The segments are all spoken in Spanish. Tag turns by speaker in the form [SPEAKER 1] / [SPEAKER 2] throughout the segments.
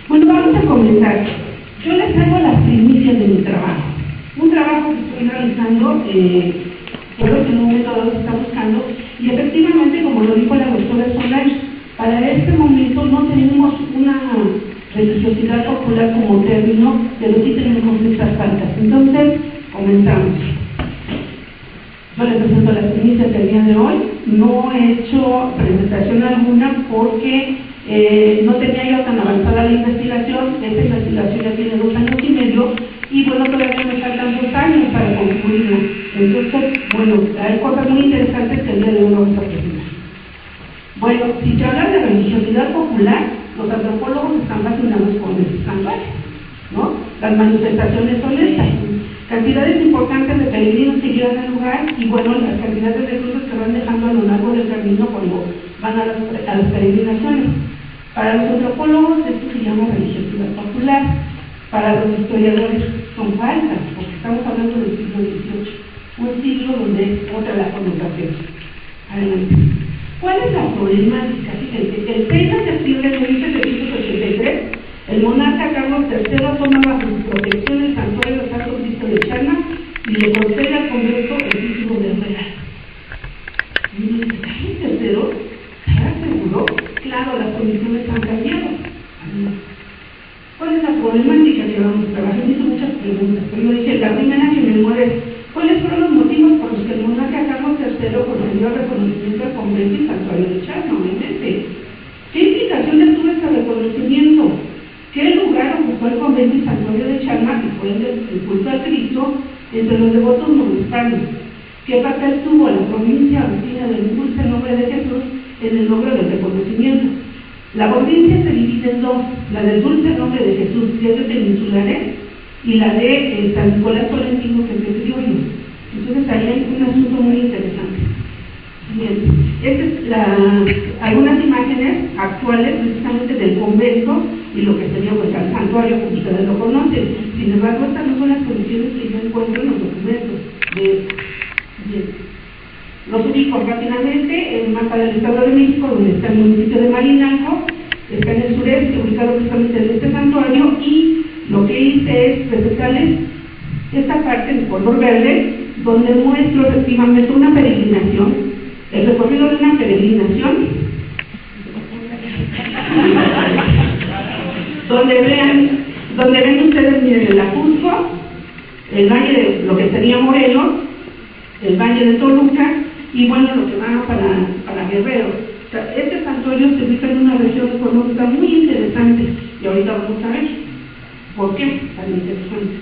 [SPEAKER 1] Bueno, vamos a comenzar. Yo les traigo las primicias de mi trabajo. Un trabajo que estoy realizando, por lo que en un momento dado se está buscando, y efectivamente, como lo dijo la doctora Solar, para este momento no tenemos una religiosidad popular como término, pero sí tenemos estas faltas. Entonces, comenzamos. Yo les presento las primicias del día de hoy. No he hecho presentación alguna porque no tenía yo tan avanzada la investigación. Esta investigación ya tiene 2 años y medio y bueno, todavía me faltan 2 años para concluirla. Entonces, bueno, hay cosas muy interesantes que el día de hoy vamos a presentar. Bueno, si se habla de religiosidad popular, los antropólogos están fascinados con el santuario, ¿no? Las manifestaciones son estas. Cantidades importantes de peregrinos que llegan al lugar y bueno, las cantidades de cruces que van dejando a lo largo del camino cuando van a las peregrinaciones. Para los antropólogos esto se llama religiosidad popular. Para los historiadores son falsas, porque estamos hablando del siglo XVIII, un siglo donde es otra la connotación. Adelante. ¿Cuál es la problemática? Fíjense, el 6 de septiembre de 1783, el monarca Carlos III toma bajo su protección el santuario de Santo Cristo de Chalma y le concede al convento el título de real. ¿Y Carlos III estará seguro? Claro, las condiciones han cambiado. ¿Cuál es la problemática que vamos a trabajar? Me hizo muchas preguntas, pero yo dije, la primera que me muere es, ¿cuáles fueron los motivos por los que el monarca Carlos III concedió reconocimiento al convento y santuario de Chalma? Obviamente. ¿Qué implicaciones tuvo este reconocimiento? ¿Qué lugar ocupó el convento y santuario de Chalma, que fue el culto al Cristo, entre los devotos novohispanos? ¿Qué papel tuvo la provincia vecina del dulce nombre de Jesús en el logro del reconocimiento? La provincia se divide en 2, la del dulce nombre de Jesús, que es de peninsulares, y la de San Nicolás Tolentino, que es de criollos. Entonces ahí hay un asunto muy interesante. Bien, estas es algunas imágenes actuales precisamente del convento y lo que sería pues el santuario, como ustedes lo conocen. Sin embargo, estas no son las condiciones que yo encuentro en los documentos. Bien. Los ubico rápidamente en el mapa del Estado de México, donde está el municipio de Marinalco, está en el sureste, ubicado precisamente en este santuario, y lo que hice es presentarles esta parte en color verde, donde muestro efectivamente una peregrinación, el recorrido de una peregrinación, donde ven ustedes, miren, el Ajusco, el valle de lo que sería Morelos, el valle de Toluca, y bueno, lo que va para Guerrero. O sea, este santuario se ubica en una región económica muy interesante, y ahorita vamos a ver por qué tan interesante.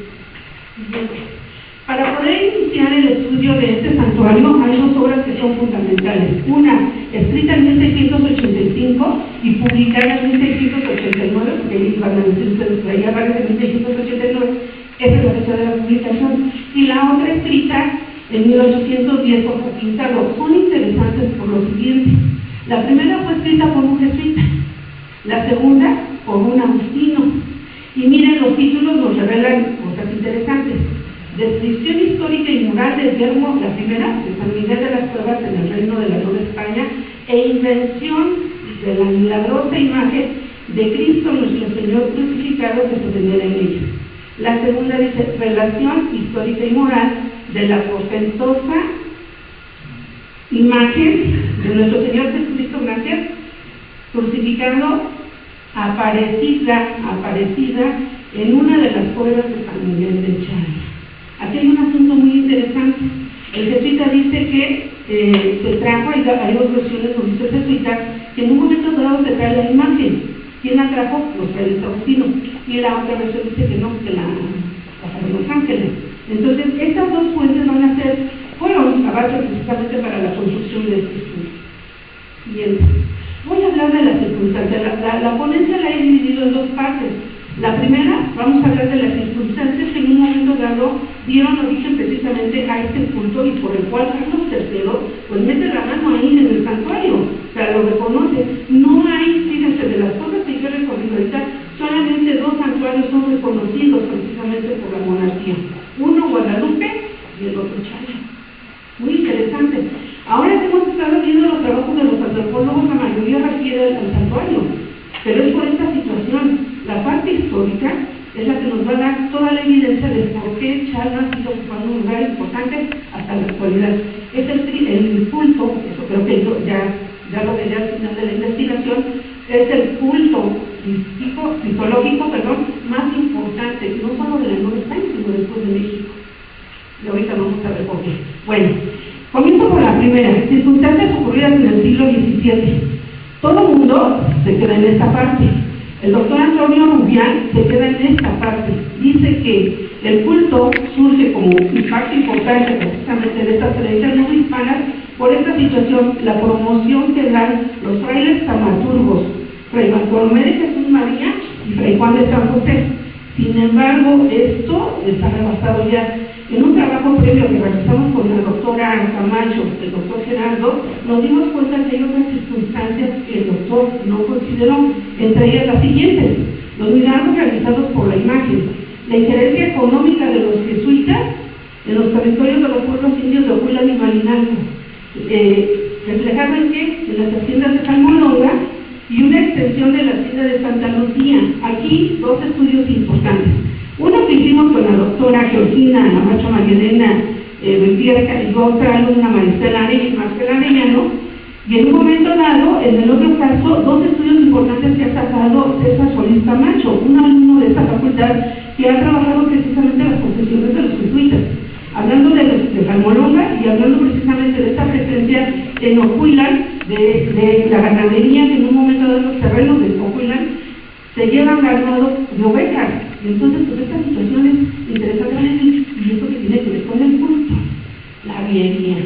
[SPEAKER 1] Para poder iniciar el estudio de este santuario hay 2 obras que son fundamentales. Una, escrita en 1685 y publicada en 1689, porque ahí van a decir ustedes que ya aparece en 1689, esa es la fecha de la publicación. Y la otra escrita en 1810 por Joaquín Carlos. Son interesantes por lo siguiente. La primera fue escrita por un jesuita, la segunda por un agustino. Y miren, los títulos nos revelan cosas interesantes. Descripción histórica y moral del yermo, la primera, de San Miguel de las Cuevas en el Reino de la Nueva España, e invención de la milagrosa imagen de Cristo nuestro Señor crucificado que se venera en ella. La segunda dice, relación histórica y moral de la portentosa imagen de nuestro Señor Jesucristo, gracias, crucificado, aparecida en una de las cuevas de San Miguel de Chalma. Aquí hay un asunto muy interesante. El jesuita dice que se trajo, hay 2 versiones donde dice el jesuita, que en un momento dado se trae la imagen. ¿Quién la trajo? Los frailes agustinos. Y la otra versión dice que no, que la de los ángeles. Entonces, estas 2 fuentes fueron a base precisamente para la construcción de este estudio. Bien, voy a hablar de las circunstancias. La ponencia la he dividido en 2 partes. La primera, vamos a hablar de las circunstancias que en un momento dado dieron origen precisamente a este culto y por el cual Carlos III pues mete la mano ahí en el santuario, o sea, lo reconoce. No hay, fíjense, de las cosas que yo he recorrido ahorita, solamente 2 santuarios son reconocidos precisamente por la monarquía. Uno Guadalupe y el otro Chalma. Muy interesante. Ahora que hemos estado viendo los trabajos de los antropólogos, la mayoría refiere al santuario, pero es por esta situación. La parte histórica es la que nos va a dar toda la evidencia de por qué Chalma sigue ocupando un lugar importante hasta la actualidad. Es el culto, eso creo que ya lo veré al final de la investigación, es el culto psicológico, más importante, no solo de la Nueva España, sino después de México. Y ahorita vamos a ver por qué. Bueno, comienzo por la primera, circunstancias ocurridas en el siglo XVII. Todo el mundo se queda en esta parte. El doctor Antonio Rubián se queda en esta parte. Dice que el culto surge como impacto importante precisamente de estas creencias no hispanas por esta situación, la promoción que dan los frailes taumaturgos, Fray Bartolomé de Jesús María y Fray Juan de San José. Sin embargo, esto está rebasado ya. En un trabajo previo que realizamos con la doctora Camacho, el doctor Gerardo, nos dimos cuenta que hay otras circunstancias que el doctor no consideró, entre ellas las siguientes: los milagros realizados por la imagen, la injerencia económica de los jesuitas en los territorios de los pueblos indios de Ojuelan y Malinalco, reflejado en qué, en las haciendas de Jalmolonga, y una extensión de la hacienda de Santa Lucía. Aquí dos estudios importantes. Uno que hicimos con la doctora Georgina Camacho Marielena Beltierca y otra alumna Marcela Arellano, y en un momento dado, en el otro caso, dos estudios importantes que ha sacado César Solís Camacho, un alumno de esta facultad que ha trabajado precisamente las confesiones de los jesuitas, hablando de Jalmolonga y hablando precisamente de esta presencia en Ojuelan, de la ganadería que en un momento dado los terrenos de Ojuelan se llevan ganado de ovejas. Y entonces, pues estas situaciones interesantes, y esto que tiene que ver con el culto, la arriería.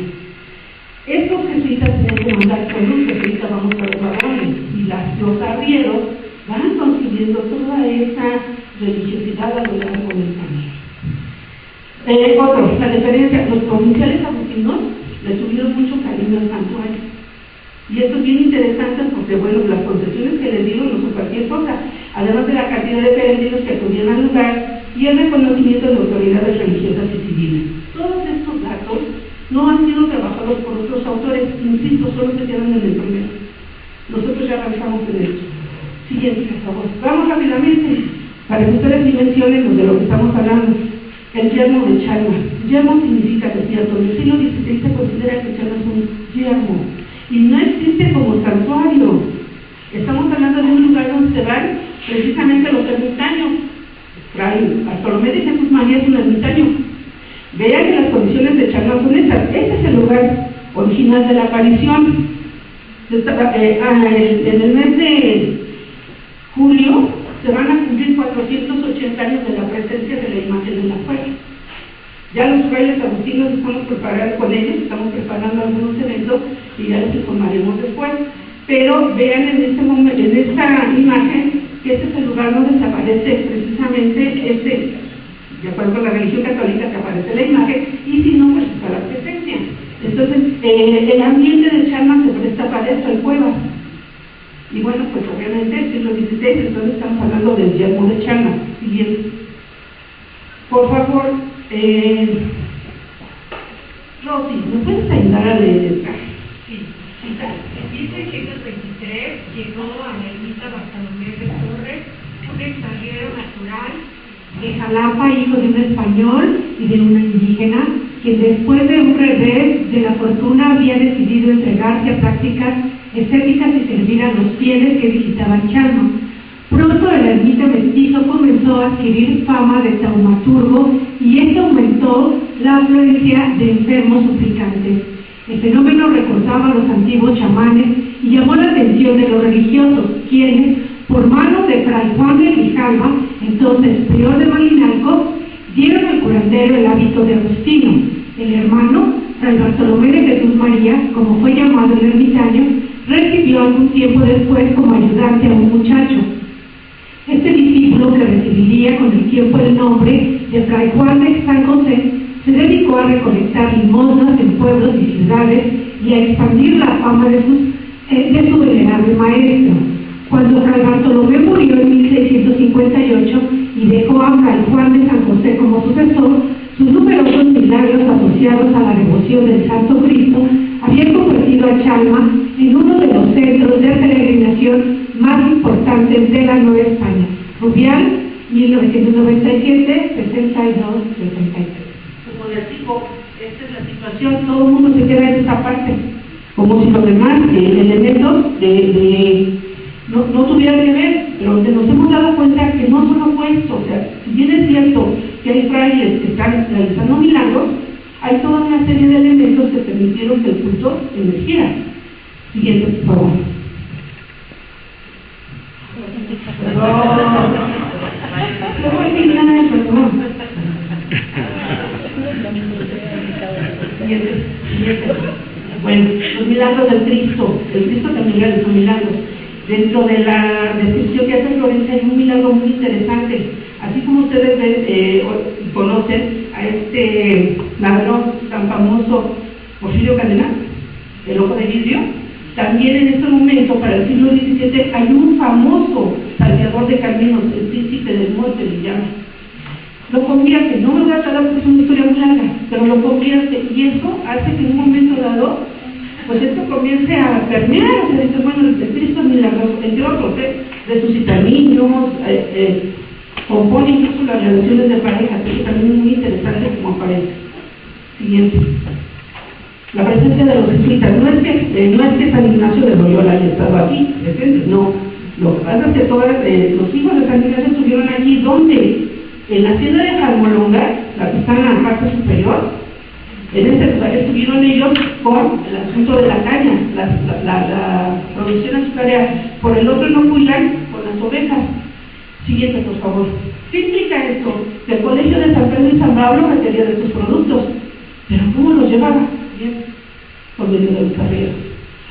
[SPEAKER 1] Estos jesuitas tienen que mandar productos, ahorita vamos a ver varones, y los arrieros van consiguiendo toda esa religiosidad a lo largo del camino. Otro, la diferencia, los provinciales agustinos le tuvieron mucho cariño al santuario. Y esto es bien interesante porque, bueno, las concesiones que les dieron no son cualquier cosa, además de la cantidad de peregrinos que acudían al lugar y el reconocimiento de autoridades religiosas y civiles. Todos estos datos no han sido trabajados por otros autores, insisto, solo se quedan en el primero. Nosotros ya avanzamos en esto. Siguiente, por favor. Vamos rápidamente para que ustedes dimensionen de lo que estamos hablando. El yermo de Chalma. Yermo significa desierto. En el siglo XVI se considera que Chalma es un yermo y no existe como santuario. Estamos hablando de un lugar donde se van precisamente los ermitaños. Fray Bartolomé de Jesús María es un ermitaño. Vean que las condiciones de Chalma son estas. Este es el lugar original de la aparición. En el mes de julio se van a cumplir 480 años de la presencia de la imagen en la fuera. Ya los frailes agustinos estamos preparados con ellos, estamos preparando algunos eventos y ya les informaremos después. Pero vean en este momento, en esta imagen, que este es el lugar donde se aparece precisamente de acuerdo con la religión católica, que aparece la imagen, y si no, pues está la presencia. Entonces, el ambiente de Chalma se presta para esto, en cuevas. Y bueno, pues obviamente el siglo XVI, entonces estamos hablando del yermo de Chalma. Siguiente. Por favor, Rosy, ¿me puedes ayudar a leer el traje?
[SPEAKER 2] Sí. En 1623 llegó a la ermita Bartolomé de Torres un extranjero natural
[SPEAKER 3] de Jalapa, hijo de un español y de una indígena, que después de un revés de la fortuna había decidido entregarse a prácticas estéticas y servir a los fieles que visitaban Chalma. Pronto el ermita mestizo comenzó a adquirir fama de taumaturgo y esto aumentó la afluencia de enfermos suplicantes. El fenómeno recordaba a los antiguos chamanes y llamó la atención de los religiosos, quienes, por mano de Fray Juan de Grijalva, entonces prior de Malinalco, dieron al curandero el hábito de agustino. El hermano, Fray Bartolomé de Jesús María, como fue llamado el ermitaño, recibió algún tiempo después como ayudante a un muchacho. Este discípulo, que recibiría con el tiempo el nombre de Fray Juan de San José, se dedicó a recolectar limosnas en pueblos y ciudades y a expandir la fama de su venerable maestro. Cuando Fray Bartolomé murió en 1658 y dejó a Fray Juan de San José como sucesor, sus numerosos milagros asociados a la devoción del Santo Cristo habían convertido a Chalma en uno de los centros de peregrinación más importantes de la Nueva España. Rubial, 1997, 62, 63.
[SPEAKER 1] Como les digo, esta es la situación, todo el mundo se queda en esa parte, como si los demás elementos no tuvieran que ver, pero nos hemos dado cuenta que no solo fue esto, o sea, si bien es cierto que hay frailes que están realizando milagros, hay toda una serie de elementos que permitieron que el culto emergiera. Siguiente, por favor. Bueno, los milagros del Cristo. El Cristo también realizó milagros. Dentro de la descripción que hace Florencia hay un milagro muy interesante. Así como ustedes ven, conocen a este ladrón tan famoso, Porfirio Cadena, el ojo de vidrio, también en este momento, para el siglo XVII, hay un famoso salteador de caminos, el príncipe del monte, le llama. Lo convierte, no me voy a tardar porque es una historia muy larga, pero lo convierte, y eso hace que en un momento dado, pues esto comience a permear, o sea, dice, bueno, el Cristo es milagroso, entre otros, resucita niños, compone incluso las relaciones de pareja, que también es muy interesante como aparece. Siguiente. La presencia de los jesuitas, no es que San Ignacio de Loyola haya estado aquí presente, no. Lo que pasa es que todos los hijos de San Ignacio estuvieron allí, ¿dónde? En la hacienda de Jalmolonga, la que está en la parte superior, en este lugar estuvieron ellos con el asunto de la caña, la producción azucarera. Por el otro no cuidan con las ovejas. Siguiente, por favor. ¿Qué implica esto? Que el colegio de San Pedro y San Pablo requería de estos productos. ¿Pero cómo los llevaba? Bien, por medio de los arrieros.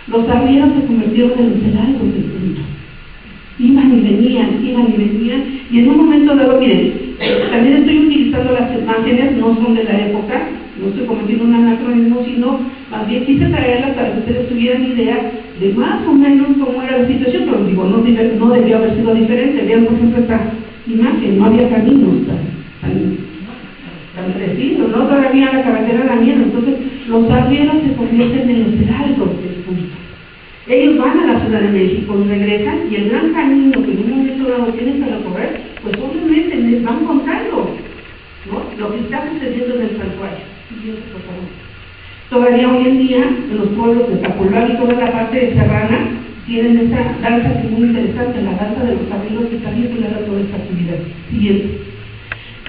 [SPEAKER 1] Los arrieros se convirtieron en los heraldos del culto. Iban y venían, y en un momento dado, miren, también estoy utilizando las imágenes, no son de la época, no estoy cometiendo un anacronismo, sino más bien quise traerlas para que ustedes tuvieran idea de más o menos cómo era la situación, pero digo, no debió haber sido diferente. Vean, por ejemplo, esta imagen, no había caminos tan precisos, no todavía la carretera era mierda, entonces los arrieros se convierten en los heraldos del culto. Ellos van a la Ciudad de México, regresan, y el gran camino que en un momento dado tienen que recorrer, pues obviamente les van contando, ¿no?, lo que está sucediendo en el santuario. Por favor. Todavía hoy en día, en los pueblos de Tapulán y toda la parte de Serrana, tienen esta danza que es muy interesante, la danza de los arrieros, que está vinculada a toda esta actividad. Siguiente.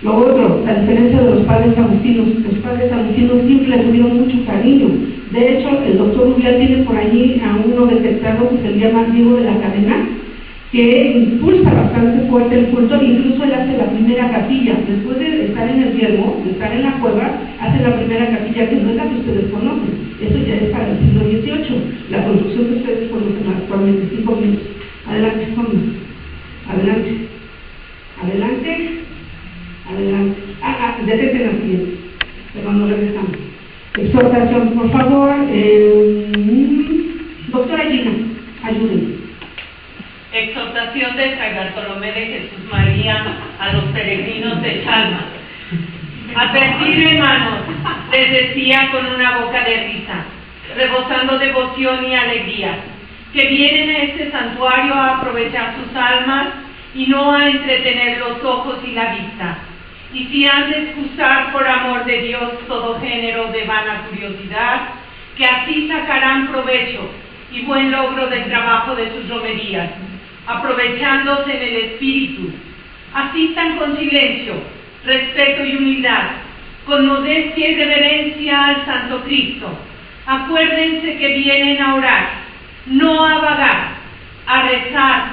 [SPEAKER 1] Lo otro, la diferencia de los padres agustinos. Los padres agustinos siempre le tuvieron mucho cariño. De hecho, el doctor Rubial tiene por allí a uno detectado que se llama Diego de la Cadena, que impulsa bastante fuerte el culto, incluso él hace la primera capilla. Después de estar en el yermo, de estar en la cueva, hace la primera capilla, que no es la que ustedes conocen. Eso ya es para el siglo XVIII, la construcción que ustedes conocen actualmente. 5 minutos. Adelante, Juan. Adelante. Detente la siguiente. Perdón, no regresamos. Exhortación, por favor. Doctora Gina, ayúdenme.
[SPEAKER 4] Exhortación de Fray Bartolomé de Jesús María a los peregrinos de Chalma. Advertir, hermanos, les decía con una boca de risa, rebosando devoción y alegría, que vienen a este santuario a aprovechar sus almas y no a entretener los ojos y la vista. Y si han de excusar por amor de Dios todo género de vana curiosidad, que así sacarán provecho y buen logro del trabajo de sus romerías, aprovechándose en el espíritu. Asistan con silencio, respeto y humildad, con modestia y reverencia al Santo Cristo. Acuérdense que vienen a orar, no a vagar, a rezar,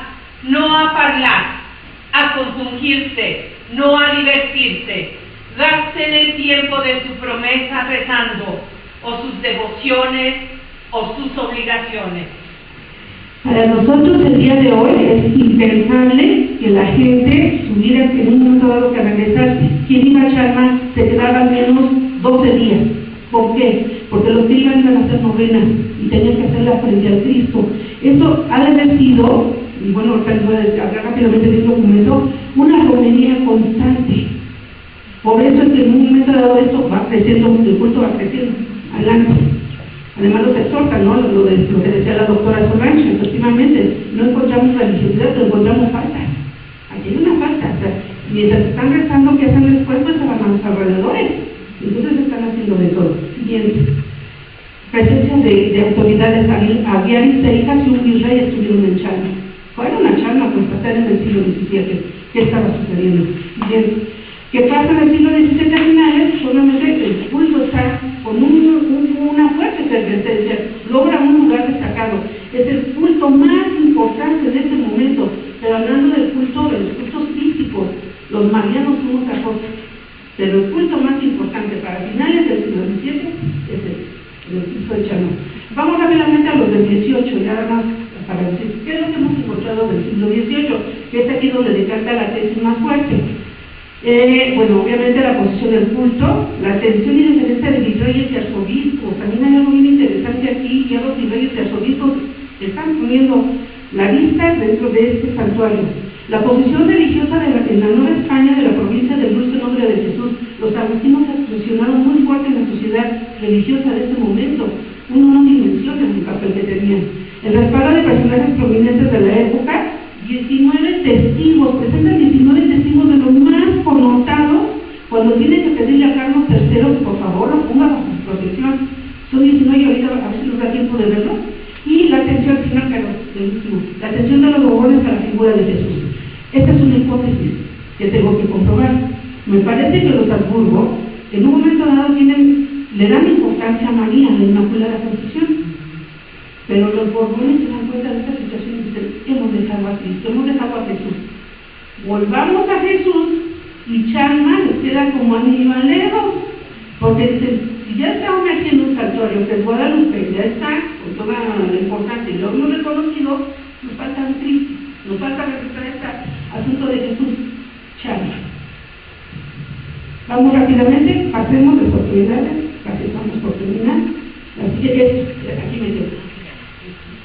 [SPEAKER 4] no a hablar, a compungirse, no a divertirse. Gasten el tiempo de su promesa rezando, o sus devociones, o sus obligaciones.
[SPEAKER 3] Para nosotros el día de hoy es impensable que la gente tuviera en un momento dado que regresar. Quien iba a Chalma se quedaba al menos 12 días. ¿Por qué? Porque los que iban a hacer novenas y tenían que hacerla frente al Cristo. Eso ha de haber sido, y bueno, ahorita voy a hablar rápidamente de un documento, una romería constante. Por eso es que en un momento dado esto va creciendo, el culto va creciendo. Adelante. Además los exhortan, ¿no? Lo que decía la doctora Solange, efectivamente, no encontramos religiosidad, pero encontramos falta. Aquí hay una falta.
[SPEAKER 1] Mientras están rezando, ¿qué hacen después? Pues se van a los alrededores. Entonces están haciendo de todo. Siguiente. Presencia de autoridades aviaris e hijas y un virrey estuvieron en Chalma. Fue una Chalma, pues pasar en el siglo XVII. ¿Qué estaba sucediendo? Siguiente. ¿Qué pasa en el siglo XVII a finales? Obviamente el culto está con una fuerte efervescencia, logra un lugar destacado. Es el culto más importante de este momento, pero hablando del culto, de los cultos físicos, los marianos son otra cosa. Pero el culto más importante para finales del siglo XVII es el culto de Chalma. Vamos rápidamente a los del XVIII, ya más para decir, ¿qué es lo que hemos encontrado del siglo XVIII? Que es aquí donde decanta la tesis más fuerte. Bueno, obviamente la posición del culto, la atención y diferencia de virreyes y arzobispos. También hay algo bien interesante aquí, ya los virreyes y arzobispos están poniendo la vista dentro de este santuario. La posición religiosa en la Nueva España de la provincia del Dulce Nombre de Jesús. Los agustinos presionaron muy fuerte en la sociedad religiosa de este momento. Uno no dimensiona el papel que tenían. El respaldo de personajes prominentes de la época, 19 testigos, presentan 19 testigos de los más connotados cuando tienen que pedirle a Carlos III que por favor lo ponga bajo su protección. Son 19 y ahorita a ver si nos da tiempo de verlo. Y la atención final, Carlos, del último, la atención de los Borbones a la figura de Jesús. Esta es una hipótesis que tengo que comprobar. Me parece que los Habsburgo en un momento dado le dan importancia a María, la Inmaculada Concepción. Pero los Borbones se dan cuenta de esta situación y dicen, hemos dejado a Cristo, hemos dejado a Jesús. Volvamos a Jesús y Chalma les queda como anillo al dedo. Porque dicen, si ya está aquí en un santuario que es Guadalupe, ya está con toda la importancia y lo hemos reconocido, nos falta un Cristo, nos falta regresar a este asunto de Jesús. Chalma. Vamos rápidamente, pasemos las autoridades, casi estamos por terminar. Así que aquí me quedo.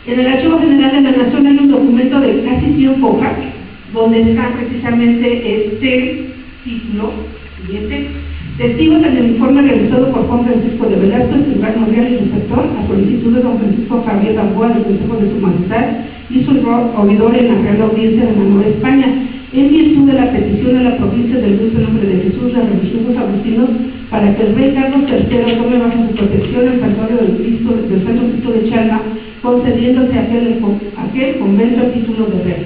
[SPEAKER 1] En el Archivo General de la Nación hay un documento de casi 100 hojas donde está precisamente este título siguiente: testigos en el informe realizado por Juan Francisco de Velasco, escribano real y receptor, a solicitud de don Francisco Javier Gamboa del Consejo de su Majestad y su oidor en la Real Audiencia de la Nueva España, en virtud de la petición de la provincia del Dulce Nombre de Jesús, los religiosos agustinos, para que el rey Carlos III tome bajo su protección el santuario del Santo Cristo de Chalma, concediéndose aquel convento a título de rey.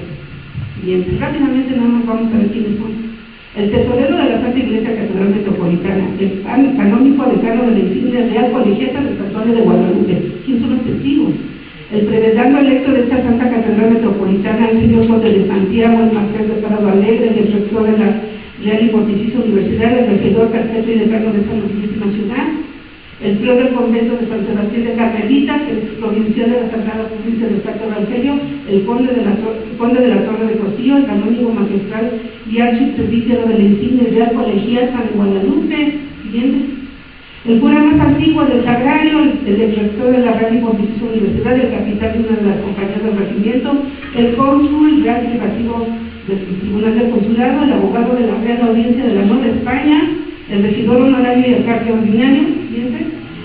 [SPEAKER 1] Bien, rápidamente nada más vamos a ver quiénes son. El tesorero de la Santa Iglesia Catedral Metropolitana, el canónico decano de la insignia real colegiata del santuario de Guadalupe. ¿Quién son los testigos? El prebendando electo de esta Santa Catedral Metropolitana, el señor Conde de Santiago, el marqués de Prado Alegre, el rector de la Real y Pontificia Universidad, el regidor perpetuo y decano de esta nobilísima ciudad, el prior del convento de San Sebastián de Carmelitas, el provincial de la Sagrada Provincia del Santo Evangelio, el conde de la Torre de Costillo, el canónigo magistral y archipresbítero de la insignia real colegiata de Guadalupe. Siguiente. El cura más antiguo del Sagrario, el rector de la Real y Pontificia Universidad, el capitán de una de las compañías del regimiento, el cónsul, el real privativo del Tribunal del Consulado, el abogado de la Real Audiencia de la Nueva España, el regidor honorario y alcalde ordinario,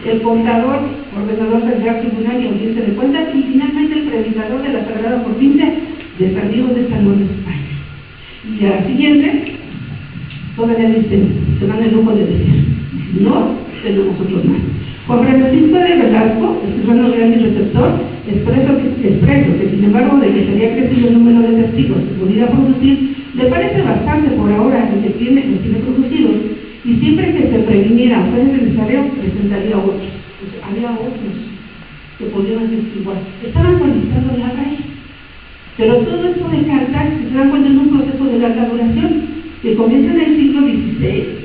[SPEAKER 1] el contador, ordenador del Real Tribunal y Audiencia de Cuentas, y finalmente el predicador de la Sagrada Provincia de San Diego de esta Nueva España. Y a la siguiente, todavía se dan el lujo de decir, no tenemos otros más. Juan Francisco de Velasco, escribano real y receptor, expreso que sin embargo de que sería crecido el número de testigos que pudiera producir, le parece bastante por ahora el que tiene producidos, y siempre que se previniera o fuera necesario, presentaría otros. Pues había otros que podían testiguar. Estaban solicitando la raíz. Pero todo esto de cartas, si se dan cuenta, en un proceso de larga duración, que comienza en el siglo XVI,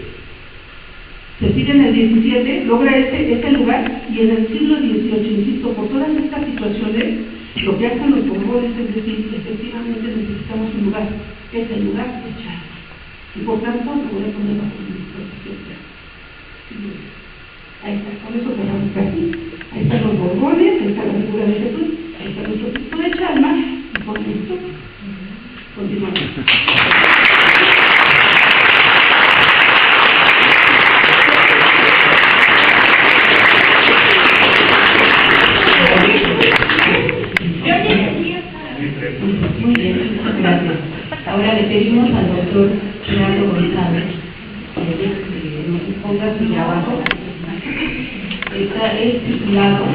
[SPEAKER 1] se sigue en el XVII, logra este lugar, y en el siglo XVIII, insisto, por todas estas situaciones, lo que hacen los Borbones es decir, efectivamente necesitamos un lugar, es el lugar de Chalma. Y por tanto, lo voy a poner bajo mi disposición. Ahí está, con eso cerramos casi. Ahí están los Borbones, ahí está la figura de Jesús, ahí está nuestro Cristo de Chalma, y con esto continuamos.
[SPEAKER 5] Muy bien, muchas gracias. Ahora le pedimos al doctor
[SPEAKER 1] Gerardo González, nos ponga su trabajo. Es titulado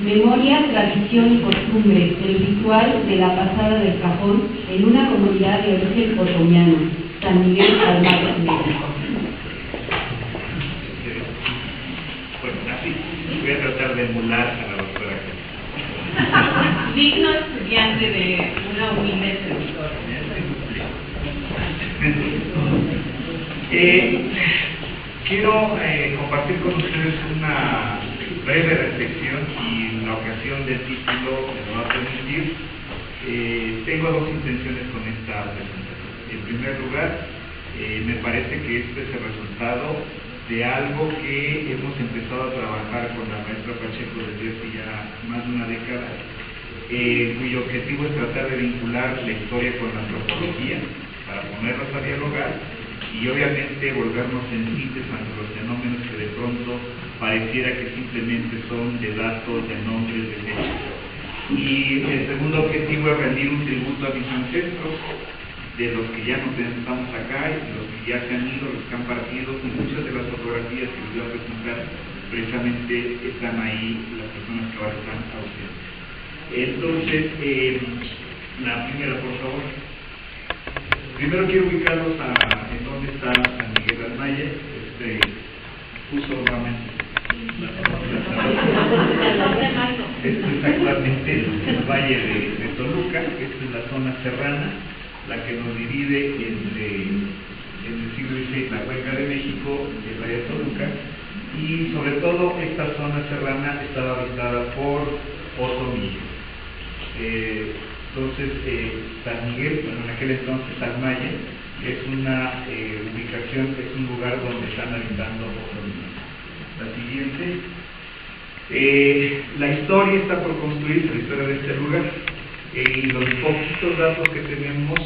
[SPEAKER 1] Memoria, Tradición y Costumbre, el ritual de la pasada del cajón en una comunidad de origen otomiano, San Miguel Almagro, México.
[SPEAKER 5] Bueno, así voy a tratar de emular a la doctora.
[SPEAKER 4] Digno estudiante de una humilde servidora.
[SPEAKER 5] Quiero compartir con ustedes una breve reflexión y la ocasión del título me lo va a permitir. Tengo dos intenciones con esta presentación. En primer lugar, me parece que este es el resultado de algo que hemos empezado a trabajar con la maestra Pacheco desde hace ya más de una década, cuyo objetivo es tratar de vincular la historia con la antropología para ponernos a dialogar y obviamente volvernos sensibles ante los fenómenos que de pronto pareciera que simplemente son de datos, de nombres, de hechos. Y el segundo objetivo es rendir un tributo a mis ancestros, de los que ya no estamos acá y de los que ya se han ido, los que han partido, y muchas de las fotografías que les voy a presentar precisamente están ahí, las personas que ahora están ausentes. Entonces, la primera, por favor. Primero quiero ubicarlos en dónde está San Miguel Almaya, justo nuevamente. Este es actualmente el valle de Toluca, esta es la zona serrana, la que nos divide entre en el siglo XVI la Cuenca de México y el valle de Toluca, y sobre todo esta zona serrana estaba habitada por otomíes. Entonces, San Miguel, bueno, en aquel entonces Almaya, es una ubicación, es un lugar donde están habitando otomíes. La siguiente, la historia está por construirse, la historia de este lugar, y los poquitos datos que tenemos,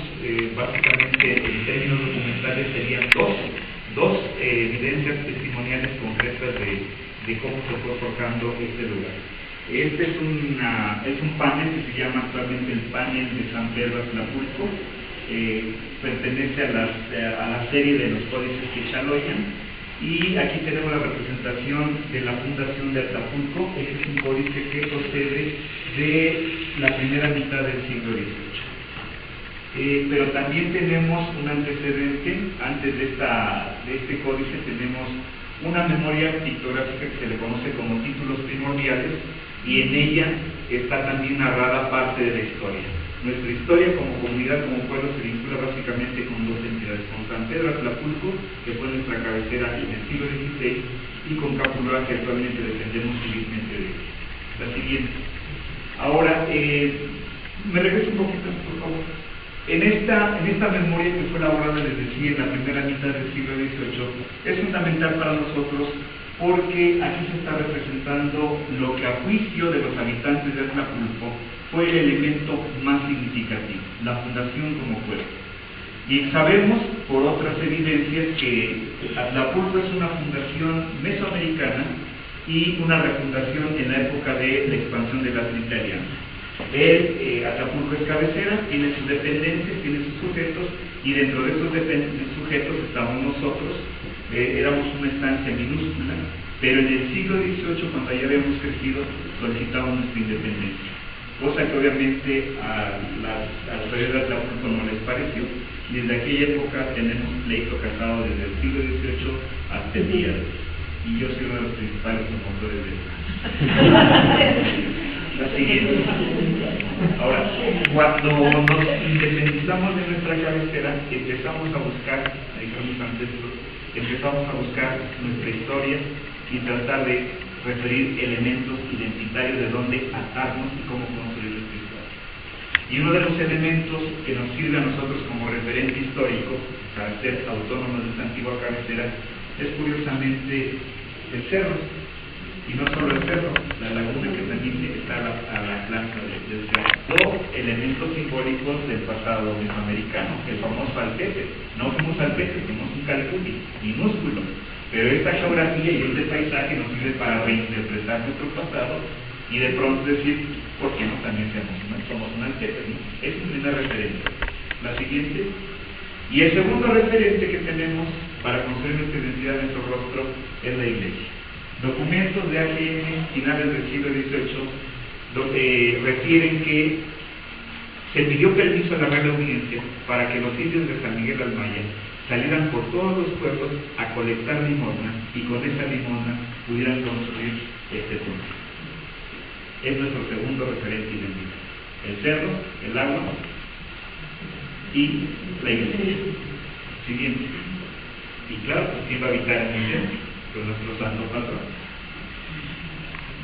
[SPEAKER 5] básicamente en términos documentales, serían dos evidencias testimoniales concretas de cómo se fue forjando este lugar. Este es un panel que se llama actualmente el panel de San Pedro Atlapulco, pertenece a la serie de los códices Quechaloyan, y aquí tenemos la representación de la fundación de Atlapulco. Este es un códice que procede de la primera mitad del siglo XVIII. Pero también tenemos un antecedente, antes de este códice tenemos una memoria pictográfica que se le conoce como títulos primordiales, y en ella está también narrada parte de la historia. Nuestra historia como comunidad, como pueblo, se vincula básicamente con dos entidades, con San Pedro Atlapulco, que fue nuestra cabecera en el siglo XVI, y con Capulua, que actualmente dependemos civilmente de ella. La siguiente. Ahora, me regreso un poquito, por favor. En esta memoria que fue elaborada, les decía, en la primera mitad del siglo XVIII, es fundamental para nosotros porque aquí se está representando lo que a juicio de los habitantes de Atlapulco fue el elemento más significativo, la fundación como pueblo. Y sabemos por otras evidencias que Atlapulco es una fundación mesoamericana y una refundación en la época de la expansión de la Trinidad italiana. Atlapulco es cabecera, tiene sus dependencias, tiene sus sujetos, y dentro de esos sujetos estamos nosotros. Éramos una estancia minúscula, pero en el siglo XVIII, cuando ya habíamos crecido, solicitamos nuestra independencia, cosa que obviamente a los de Atlapulco no les pareció, y desde aquella época tenemos pleito casado desde el siglo XVIII hasta el día de hoy, y yo soy uno de los principales promotores de esto. La siguiente. Ahora, cuando nos independizamos de nuestra cabecera, empezamos a buscar, ahí con mis ancestros, empezamos a buscar nuestra historia y tratar de referir elementos identitarios de dónde atarnos y cómo construir nuestra historia. Y uno de los elementos que nos sirve a nosotros como referente histórico para ser autónomos de esta antigua cabecera es curiosamente el cerro. Y no solo el cerro, la laguna que también está a la planta del cerro. Dos elementos simbólicos del pasado mesoamericano, el famoso alpete. No somos alpetes, somos un calpulli minúsculo. Pero esta geografía y este paisaje nos sirve para reinterpretar nuestro pasado y de pronto decir, ¿por qué no también somos un alpete? ¿No? Es una referencia. La siguiente. Y el segundo referente que tenemos para construir nuestra identidad, nuestro rostro, es la Iglesia. Documentos de AGN finales del siglo XVIII refieren que se pidió permiso a la Real Audiencia para que los indios de San Miguel Almaya salieran por todos los pueblos a colectar limosna y con esa limosna pudieran construir este templo. Es nuestro segundo referente identitario. El cerro, el agua y la iglesia. Siguiente. Y claro, pues quién va a habitar en el templo, pues nuestro santo patrón.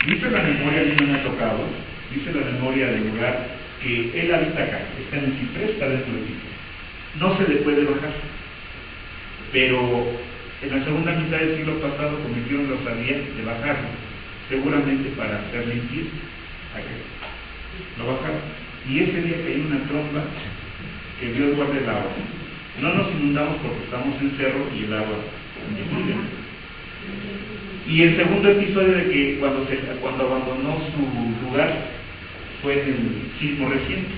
[SPEAKER 5] Dice la memoria, a mí no me ha tocado, dice la memoria del lugar que él habita acá, está en el ciprés, está dentro del ciprés. No se le puede bajar, pero en la segunda mitad del siglo pasado cometieron la osadía de bajarlo, seguramente para hacer limpieza. Lo bajaron. Y ese día cayó una tromba que Dios guarde el agua. No nos inundamos porque estamos en cerro y el agua sigue. Y el segundo episodio de que cuando abandonó su lugar fue en el sismo reciente,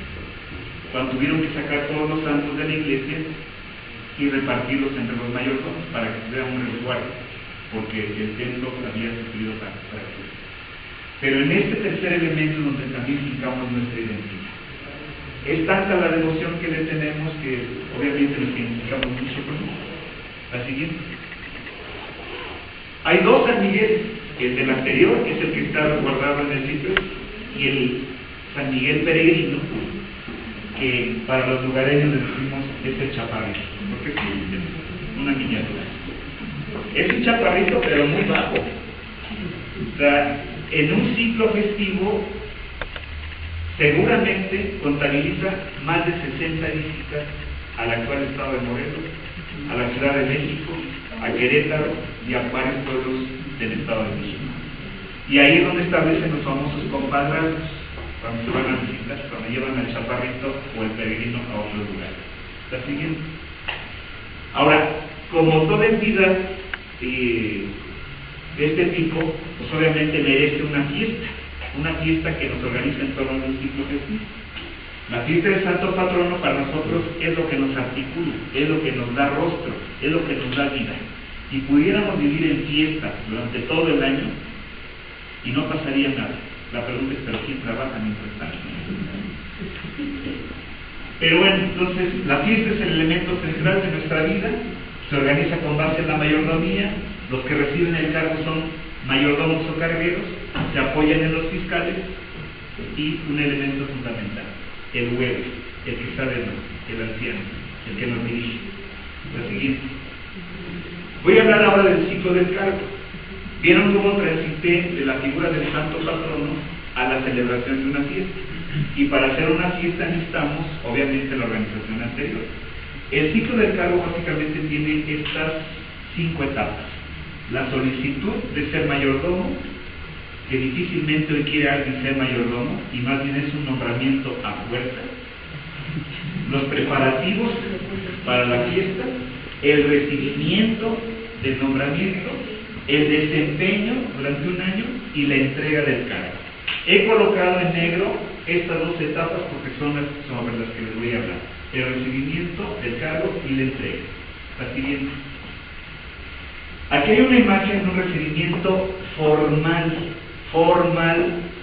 [SPEAKER 5] cuando tuvieron que sacar todos los santos de la iglesia y repartirlos entre los mayordomos para que sea un resguardo, porque el templo había sufrido tanto. Pero en este tercer elemento donde también fijamos nuestra identidad, es tanta la devoción que le tenemos que obviamente nos identificamos mucho con él. La siguiente. Hay dos San Miguel, el del anterior, que es el que está resguardado en el sitio, y el San Miguel peregrino, que para los lugareños le decimos es el chaparrito, porque es una miniatura. Es un chaparrito pero muy bajo. O sea, en un ciclo festivo seguramente contabiliza más de 60 visitas al actual estado de Morelos, a la Ciudad de México, a Querétaro y a varios pueblos del estado de México. Y ahí es donde establecen los famosos compadrazgos, cuando se van a visitar, cuando llevan al chaparrito o el peregrino a otro lugar. La siguiente. Ahora, como toda entidad de este tipo, pues obviamente merece una fiesta que nos organiza en torno a un ciclo festivo. La fiesta del Santo Patrono para nosotros es lo que nos articula, es lo que nos da rostro, es lo que nos da vida. Si pudiéramos vivir en fiesta durante todo el año y no pasaría nada. La pregunta es, ¿pero quién trabaja mientras tanto? Pero bueno, entonces la fiesta es el elemento central de nuestra vida, se organiza con base en la mayordomía, los que reciben el cargo son mayordomos o cargueros, se apoyan en los fiscales y un elemento fundamental, el huevo, el que sabe más, el anciano, el que nos dirige. La siguiente. Voy a hablar ahora del ciclo del cargo. ¿Vieron cómo transité de la figura del santo patrono a la celebración de una fiesta? Y para hacer una fiesta necesitamos, obviamente, la organización anterior. El ciclo del cargo básicamente tiene estas 5 etapas. La solicitud de ser mayordomo, que difícilmente hoy quiere alguien ser mayordomo, y más bien es un nombramiento a fuerza. Los preparativos para la fiesta, el recibimiento del nombramiento, el desempeño durante un año y la entrega del cargo. He colocado en negro estas 2 etapas porque son las sobre las que les voy a hablar: el recibimiento del cargo y la entrega. La siguiente. Aquí hay una imagen de un recibimiento formal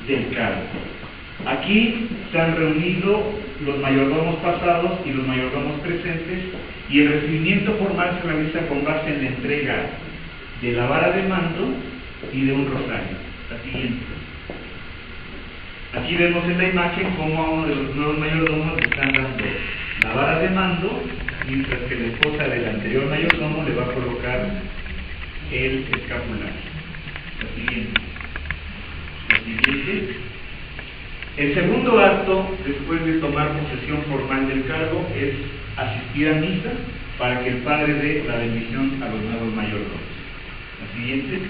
[SPEAKER 5] del cargo. Aquí se han reunido los mayordomos pasados y los mayordomos presentes, y el recibimiento formal se realiza con base en la entrega de la vara de mando y de un rosario. La siguiente. Aquí vemos en la imagen cómo a uno de los nuevos mayordomos le están dando la vara de mando, mientras que la esposa del anterior mayordomo le va a colocar el escapulario. La siguiente. El segundo acto, después de tomar posesión formal del cargo, es asistir a misa para que el padre dé la bendición a los nuevos mayordomos. La siguiente.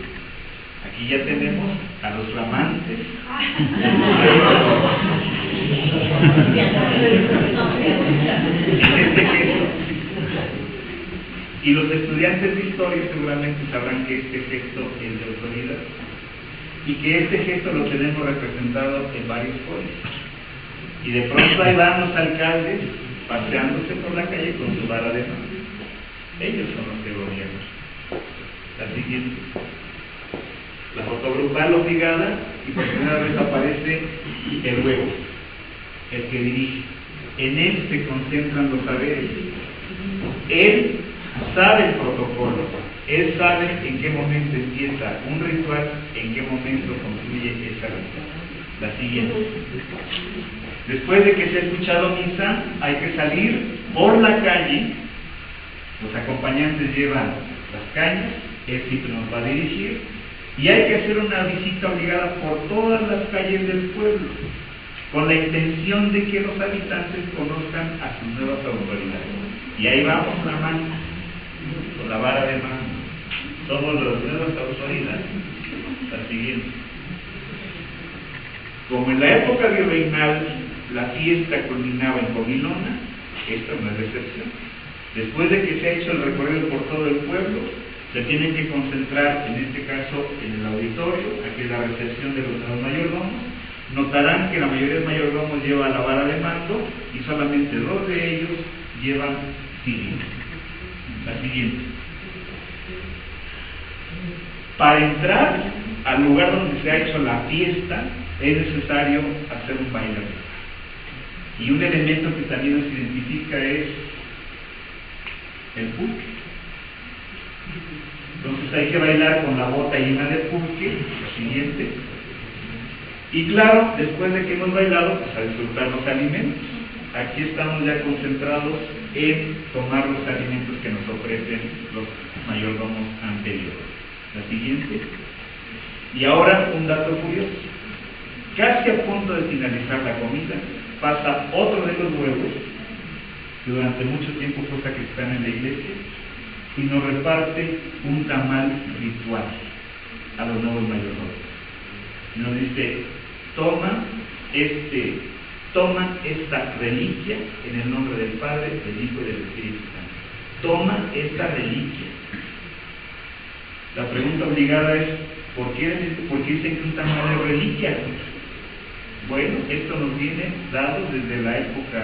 [SPEAKER 5] Aquí ya tenemos a los flamantes. Y los estudiantes de historia seguramente sabrán que este gesto es de autoridad y que este gesto lo tenemos representado en varios folios. Y de pronto ahí van los alcaldes paseándose por la calle con su vara de mando. Ellos son los que gobiernan. La siguiente. La foto grupal obligada, y por primera vez aparece el huevo, el que dirige. En él se concentran los saberes. Él sabe el protocolo, él sabe en qué momento empieza un ritual, en qué momento concluye esa ritual. La siguiente. Después de que se ha escuchado misa, hay que salir por la calle. Los acompañantes llevan las cañas, él siempre nos va a dirigir, y hay que hacer una visita obligada por todas las calles del pueblo, con la intención de que los habitantes conozcan a sus nuevas autoridades. Y ahí vamos la mano, con la vara de mano. Somos las nuevas autoridades. La siguiente. Como en la época virreinal la fiesta culminaba en comilona, esta no es la excepción. Después de que se ha hecho el recorrido por todo el pueblo, se tienen que concentrar, en este caso, en el auditorio, aquí es la recepción de los nuevos mayordomos. Notarán que la mayoría de mayordomos llevan la vara de mando y solamente 2 de ellos llevan cirio. La siguiente. Para entrar al lugar donde se ha hecho la fiesta, es necesario hacer un baile. Y un elemento que también nos identifica es el pulque. Entonces hay que bailar con la bota llena de pulque, lo siguiente. Y claro, después de que hemos bailado, pues a disfrutar los alimentos. Aquí estamos ya concentrados en tomar los alimentos que nos ofrecen los mayordomos anteriores. La siguiente. Y ahora un dato curioso. Casi a punto de finalizar la comida, pasa otro de los huevos, que durante mucho tiempo fue sacristán en la iglesia, y nos reparte un tamal ritual a los nuevos mayordomos. Y nos dice, toma esta reliquia en el nombre del Padre, del Hijo y del Espíritu Santo. Toma esta reliquia. La pregunta obligada es, ¿por qué dicen que un tamal es reliquia? Bueno, esto nos viene dado desde la época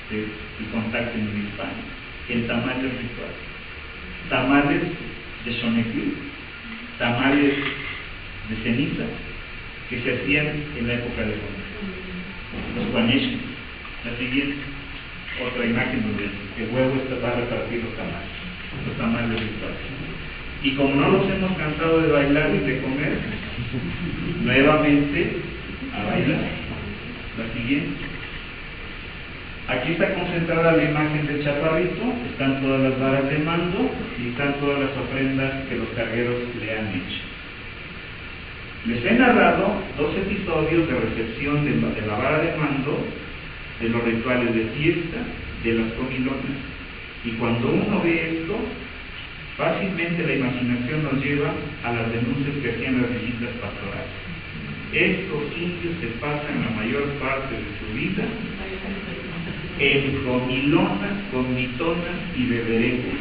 [SPEAKER 5] del contacto en el hispano. El tamal es ritual. Tamales de Xoneclí, tamales de ceniza, que se hacían en la época de los guanechos. La siguiente, otra imagen donde el huevo va a repartir los tamales rituales. Y como no los hemos cansado de bailar y de comer, nuevamente a bailar. La siguiente. Aquí está concentrada la imagen del chaparrito, están todas las varas de mando y están todas las ofrendas que los cargueros le han hecho. Les he narrado 2 episodios de recepción de la vara de mando, de los rituales de fiesta, de las comilonas. Y cuando uno ve esto, fácilmente la imaginación nos lleva a las denuncias que hacían las visitas pastorales. Estos indios se pasan la mayor parte de su vida en comilonas, comitonas y beberejos.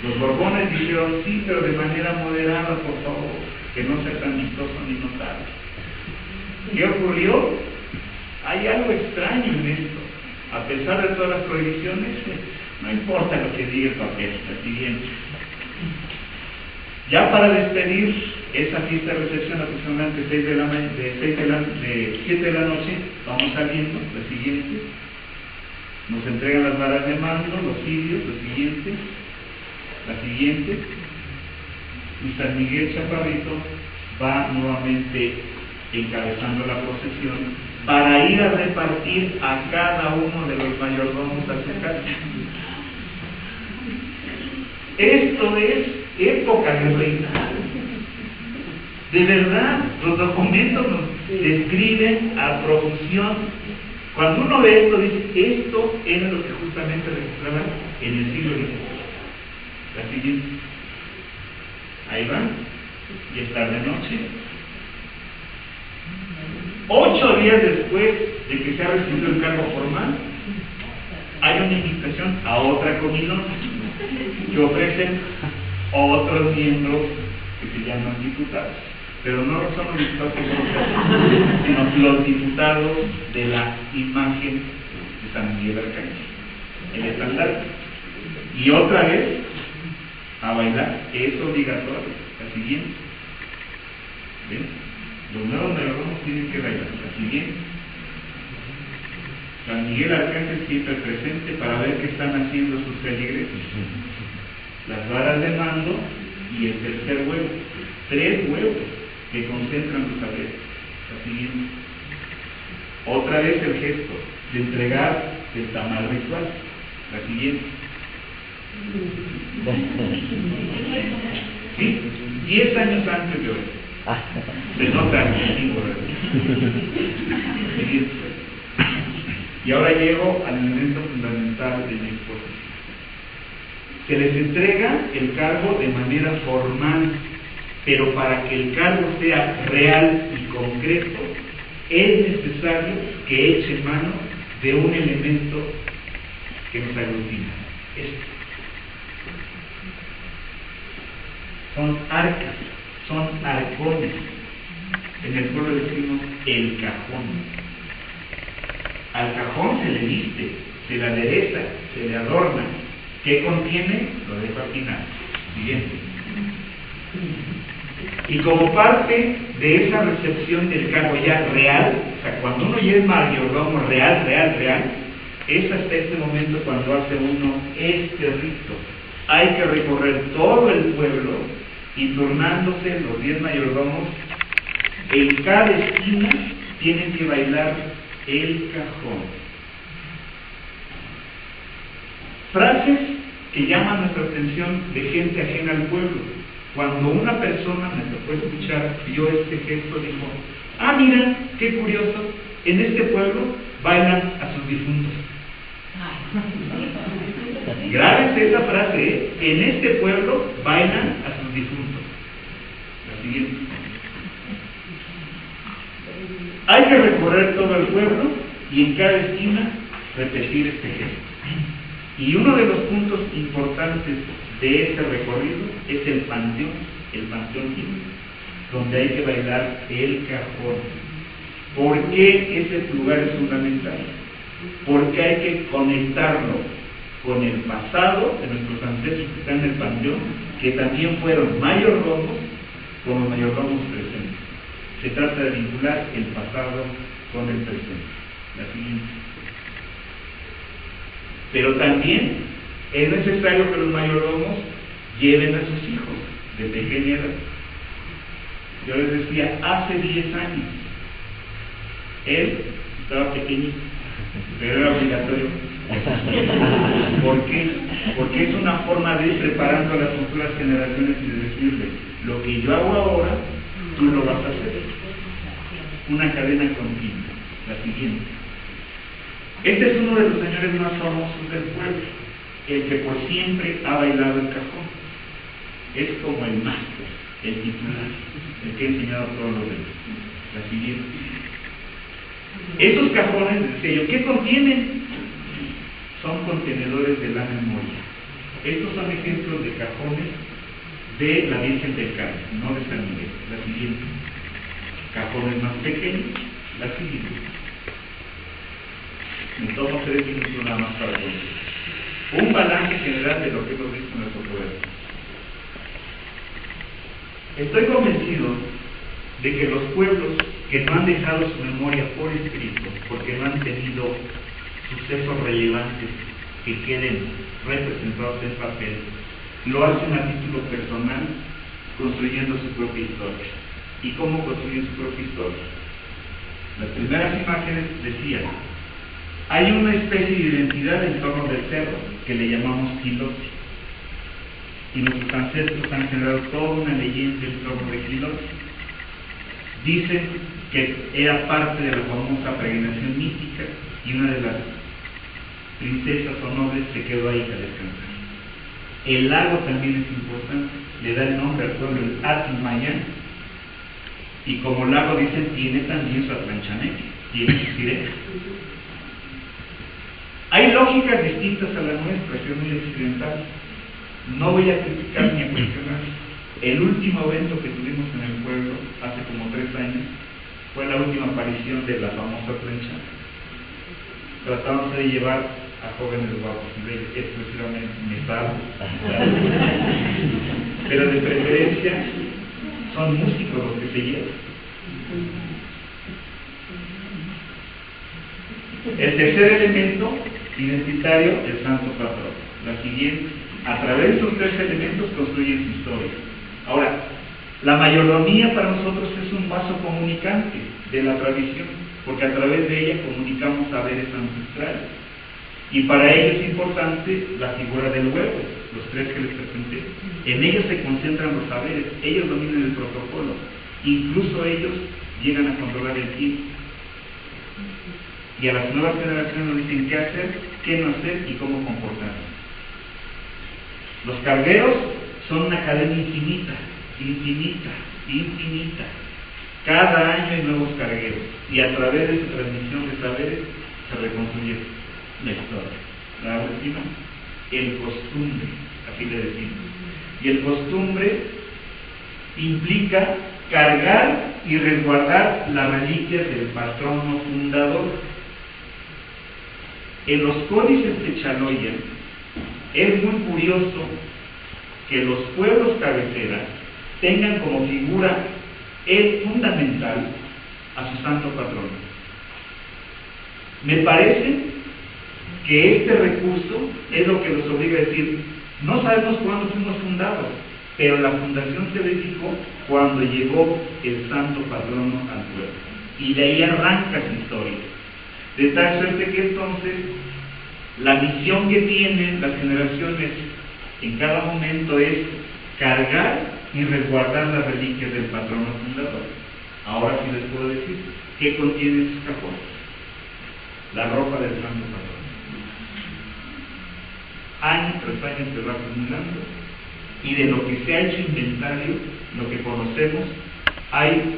[SPEAKER 5] Los borbones dijeron, sí, pero de manera moderada, por favor, que no sea tan vistoso ni notable. ¿Qué ocurrió? Hay algo extraño en esto. A pesar de todas las prohibiciones, no importa lo que diga el papel, la siguiente. Ya para despedir esa fiesta de recepción aproximadamente de 7 de la noche, vamos saliendo, la siguiente. Nos entregan las varas de mando, los cirios, la siguiente. Y San Miguel Chaparrito va nuevamente encabezando la procesión para ir a repartir a cada uno de los mayordomos a su casa. Esto es época virreinal. De verdad, los documentos nos describen a profusión. Cuando uno ve esto, dice, esto era lo que justamente registraban en el siglo XX. La siguiente. Ahí va. Y es tarde noche. 8 días después de que se ha recibido el cargo formal, hay una invitación a otra comilona que ofrecen otros miembros que se llaman diputados, pero no son los diputados que conocemos, sino los diputados de la imagen de San Miguel Arcángel, el estandarte. Y otra vez, a bailar, es obligatorio, la siguiente. ¿Ven? Los nuevos mayordomos tienen que bailar, la siguiente. San Miguel Arcángel siempre presente para ver qué están haciendo sus feligreses. Las varas de mando y el tercer huevo. 3 huevos que concentran los saberes. La siguiente. Otra vez el gesto de entregar el tamal ritual. La siguiente. ¿Sí? 10 años antes de hoy. Se nota el 5, siguiente. Y ahora llego al elemento fundamental de mi exposición. Se les entrega el cargo de manera formal, pero para que el cargo sea real y concreto, es necesario que eche mano de un elemento que nos aglutina. Son arcas, son arcones. En el pueblo decimos el cajón. Al cajón se le viste, se le adereza, se le adorna. ¿Qué contiene? Lo dejo al final. Siguiente. Y como parte de esa recepción del cargo ya real, o sea, cuando uno ya es mayordomo real, es hasta este momento cuando hace uno este rito. Hay que recorrer todo el pueblo y turnándose los 10 mayordomos, en cada esquina tienen que bailar el cajón. Frases que llaman nuestra atención de gente ajena al pueblo. Cuando una persona, me tocó escuchar, vio este gesto, dijo: ah, mira, qué curioso, en este pueblo bailan a sus difuntos. Grábense esa frase, ¿eh? En este pueblo bailan a sus difuntos. La siguiente. Hay que recorrer todo el pueblo y en cada esquina repetir este gesto. Y uno de los puntos importantes de este recorrido es el panteón químico, donde hay que bailar el cajón. ¿Por qué ese lugar es fundamental? Porque hay que conectarlo con el pasado de nuestros ancestros que están en el panteón, que también fueron mayordomos, con los mayordomos presentes. Se trata de vincular el pasado con el presente. La siguiente. Pero también es necesario que los mayordomos lleven a sus hijos de pequeña edad. Yo les decía, hace 10 años, él estaba pequeñito, pero era obligatorio. ¿Por qué? Porque es una forma de ir preparando a las futuras generaciones y de decirle: lo que yo hago ahora, tú lo vas a hacer. Una cadena continua. La siguiente. Este es uno de los señores más famosos del pueblo, el que por siempre ha bailado el cajón. Es como el máster, el titular, el que ha enseñado a todos los demás. La siguiente. Esos cajones, decía yo, ¿qué contienen? Son contenedores de la memoria. Estos son ejemplos de cajones de la Virgen del Carmen, no de San Miguel. La siguiente. Cajones más pequeños. La siguiente. Me tomo 3 minutos nada más para todo. Un balance general de lo que hemos visto en nuestro programa. Estoy convencido de que los pueblos que no han dejado su memoria por escrito, porque no han tenido sucesos relevantes que queden representados en papel, lo hacen a título personal, construyendo su propia historia. ¿Y cómo construyen su propia historia? Las primeras imágenes decían: hay una especie de identidad en torno del cerro que le llamamos Quilote. Y nuestros ancestros han generado toda una leyenda en torno de Quilote. Dicen que era parte de la famosa peregrinación mística y una de las princesas o nobles se quedó ahí a descansar. El lago también es importante, le da el nombre al pueblo, el Atl-Maya, y como lago dicen, tiene también su Atlanchaneque, tiene su sirena. Hay lógicas distintas a la nuestra, que es muy occidental. No voy a criticar ni a cuestionar. El último evento que tuvimos en el pueblo, hace como 3 años, fue la última aparición de la famosa plancha. tratamos de llevar a jóvenes guapos y bellos, exclusivamente me salvo, pero de preferencia son músicos los que se llevan. El tercer elemento identitario, el santo patrón. La siguiente, a través de estos tres elementos construyen su historia. Ahora, la mayordomía para nosotros es un vaso comunicante de la tradición, porque a través de ella comunicamos saberes ancestrales. Y para ello es importante la figura del huevo, los tres que les presenté. En ellos se concentran los saberes, ellos dominan el protocolo, incluso ellos llegan a controlar el tiempo. Y a las nuevas generaciones nos dicen qué hacer, qué no hacer y cómo comportarse. Los cargueros son una cadena infinita, infinita, infinita. Cada año hay nuevos cargueros y a través de su transmisión de saberes se reconstruye la historia. La última, el costumbre, así le decimos. Y el costumbre implica cargar y resguardar las reliquias del patrono fundador. En los códices de Chaloyan es muy curioso que los pueblos cabeceras tengan como figura fundamental a su santo patrono. Me parece que este recurso es lo que nos obliga a decir, no sabemos cuándo fuimos fundados, pero la fundación se verificó cuando llegó el santo patrono al pueblo. Y de ahí arranca su historia. De tal suerte que entonces la misión que tienen las generaciones en cada momento es cargar y resguardar las reliquias del patrono fundador. Ahora sí les puedo decir qué contiene esos cajones. La ropa del santo patrono. Año tras año se va acumulando y de lo que se ha hecho inventario, lo que conocemos, hay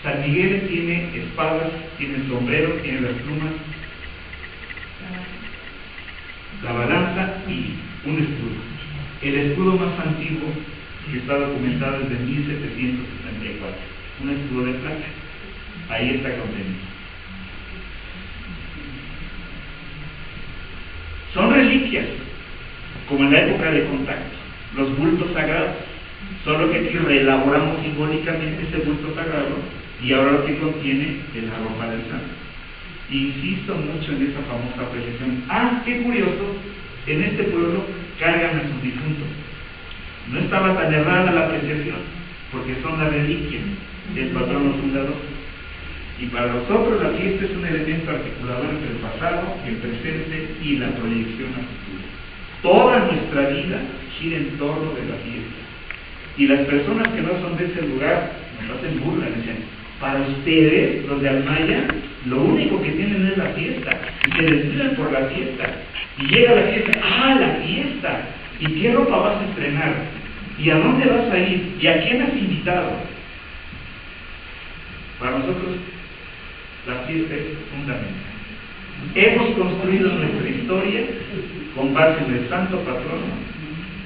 [SPEAKER 5] San Miguel tiene espadas, tiene sombreros, tiene las plumas, la balanza y un escudo. El escudo más antiguo que está documentado desde 1774, un escudo de plata. Ahí está contenido. Son reliquias, como en la época de contacto, los bultos sagrados, solo que aquí reelaboramos simbólicamente ese bulto sagrado y ahora lo que contiene es la ropa del santo. Insisto mucho en esa famosa apreciación. Qué curioso, en este pueblo cargan a sus difuntos. No estaba tan errada la apreciación, porque son las reliquias del patrono fundador. Y para nosotros la fiesta es un elemento articulador entre el pasado, el presente y la proyección a futuro. Toda nuestra vida gira en torno de la fiesta. Y las personas que no son de ese lugar nos hacen burla, dicen, para ustedes, los de Almaya, lo único que tienen es la fiesta, y se desfilan por la fiesta, y llega la fiesta, la fiesta, ¿y qué ropa vas a estrenar? ¿Y a dónde vas a ir? ¿Y a quién has invitado? Para nosotros, la fiesta es fundamental. Hemos construido nuestra historia con base en el santo patrono,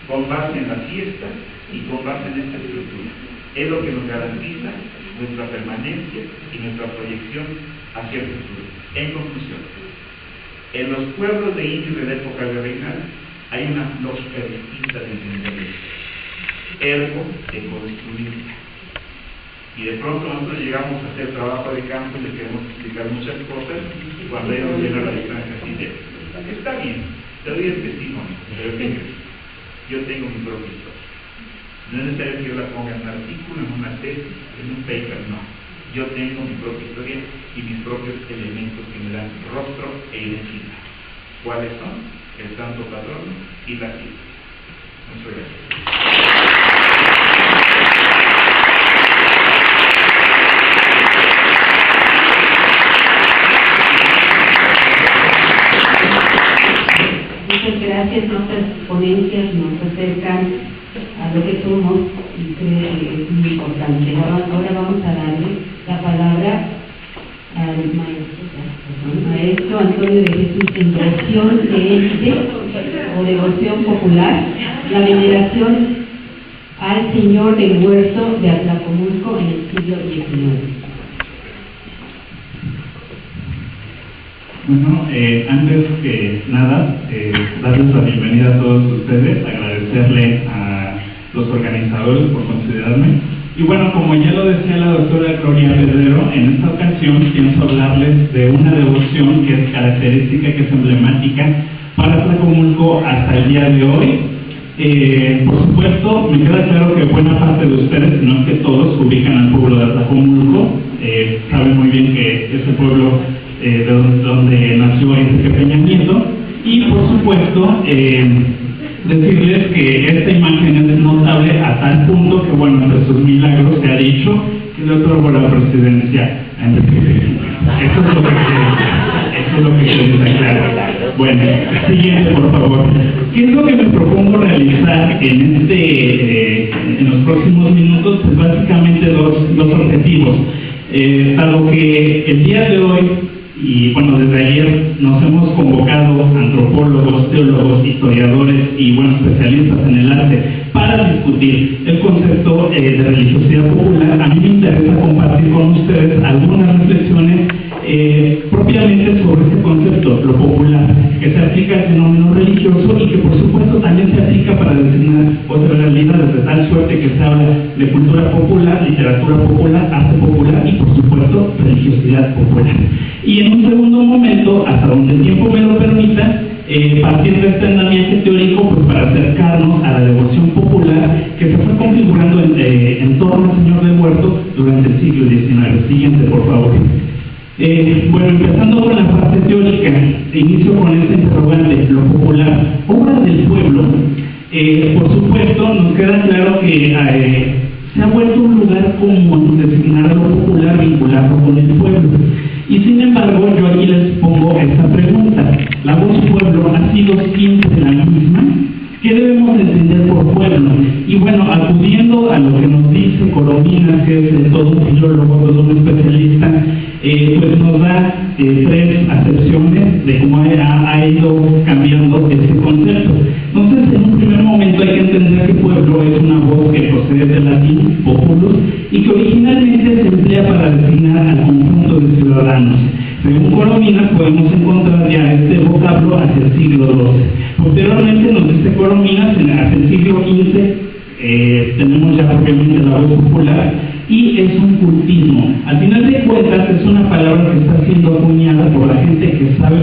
[SPEAKER 5] con base en la fiesta y con base en esta estructura. Es lo que nos garantiza nuestra permanencia y nuestra proyección hacia el futuro. En conclusión, en los pueblos de indios de la época virreinal hay una lógica distinta de entender esto, ergo de construir. Y de pronto nosotros llegamos a hacer trabajo de campo y les queremos explicar muchas cosas y cuando ellos llegan a la distancia así de, está bien, te doy el testimonio, pero ¿qué crees? Yo tengo mi propia historia. No es necesario que yo la ponga en un artículo, en una tesis, en un paper, no. Yo tengo mi propia historia y mis propios elementos que me dan rostro e identidad. ¿Cuáles son? El santo patrono y la fiesta. Muchas gracias.
[SPEAKER 1] Muchas gracias. Nuestras ponencias nos acercan a lo que somos y creo que es muy importante. Ahora vamos a darle la palabra al maestro Antonio de Jesús en devoción de ente o devoción popular, la veneración al Señor del Huerto de Atlacomulco en el siglo XIX.
[SPEAKER 6] Bueno, antes que nada, darles la bienvenida a todos ustedes, agradecerle a los organizadores por considerarme. Y bueno, como ya lo decía la doctora Gloria Pedrero, en esta ocasión pienso hablarles de una devoción que es característica, que es emblemática para Tlajomulco hasta el día de hoy. Por supuesto, me queda claro que buena parte de ustedes, si no es que todos, ubican al pueblo de Tlajomulco, saben muy bien que es el pueblo de donde nació Enrique Peña Nieto, y por supuesto decirles que esta imagen es notable a tal punto que, bueno, entre sus milagros se ha dicho que le otorgó la presidencia a Enrique Peña Nieto. Eso es lo que quiero dejar claro. Bueno, siguiente, por favor. ¿Qué es lo que me propongo realizar en los próximos minutos? Pues básicamente dos objetivos. Dado que el día de hoy, y bueno, desde ayer nos hemos convocado antropólogos, teólogos, historiadores y bueno, especialistas en el arte para discutir el concepto de religiosidad popular, a mí me interesa compartir con ustedes algunas reflexiones propiamente sobre este concepto, lo popular, que se aplica al fenómeno religioso y que por supuesto también se aplica para designar otras realidades, de tal suerte que se habla de cultura popular, literatura popular, arte popular y por supuesto religiosidad popular. Y en un segundo momento, hasta donde el tiempo me lo permita, partir de este andamiaje teórico, pues para acercarnos a la devoción popular que se fue configurando en torno al Señor del Huerto durante el siglo XIX. Siguiente, por favor. Bueno, empezando con la parte teórica, inicio con esta interrogante, lo popular, obra del pueblo. Por supuesto, nos queda claro que se ha vuelto un lugar común designar a lo popular, vincularlo con el pueblo. Y sin embargo, yo aquí les pongo esta pregunta. ¿La voz pueblo ha sido siempre la misma? ¿Qué debemos entender por pueblo? Y bueno, acudiendo a lo que nos dice Coromina, que es todo un filólogo, todo un especialista, pues nos da tres acepciones de cómo ha ido cambiando este concepto. Entonces, en un primer momento hay que entender que pueblo es una voz que procede del latín populus y que originalmente se emplea para designar al conjunto de ciudadanos. Según Coromina, podemos encontrar ya este vocablo hacia el siglo XII. Posteriormente nos dice Coromina, hacia el siglo XV tenemos ya propiamente la voz popular y es un cultismo. Al final de cuentas es una palabra que está siendo acuñada por la gente que sabe,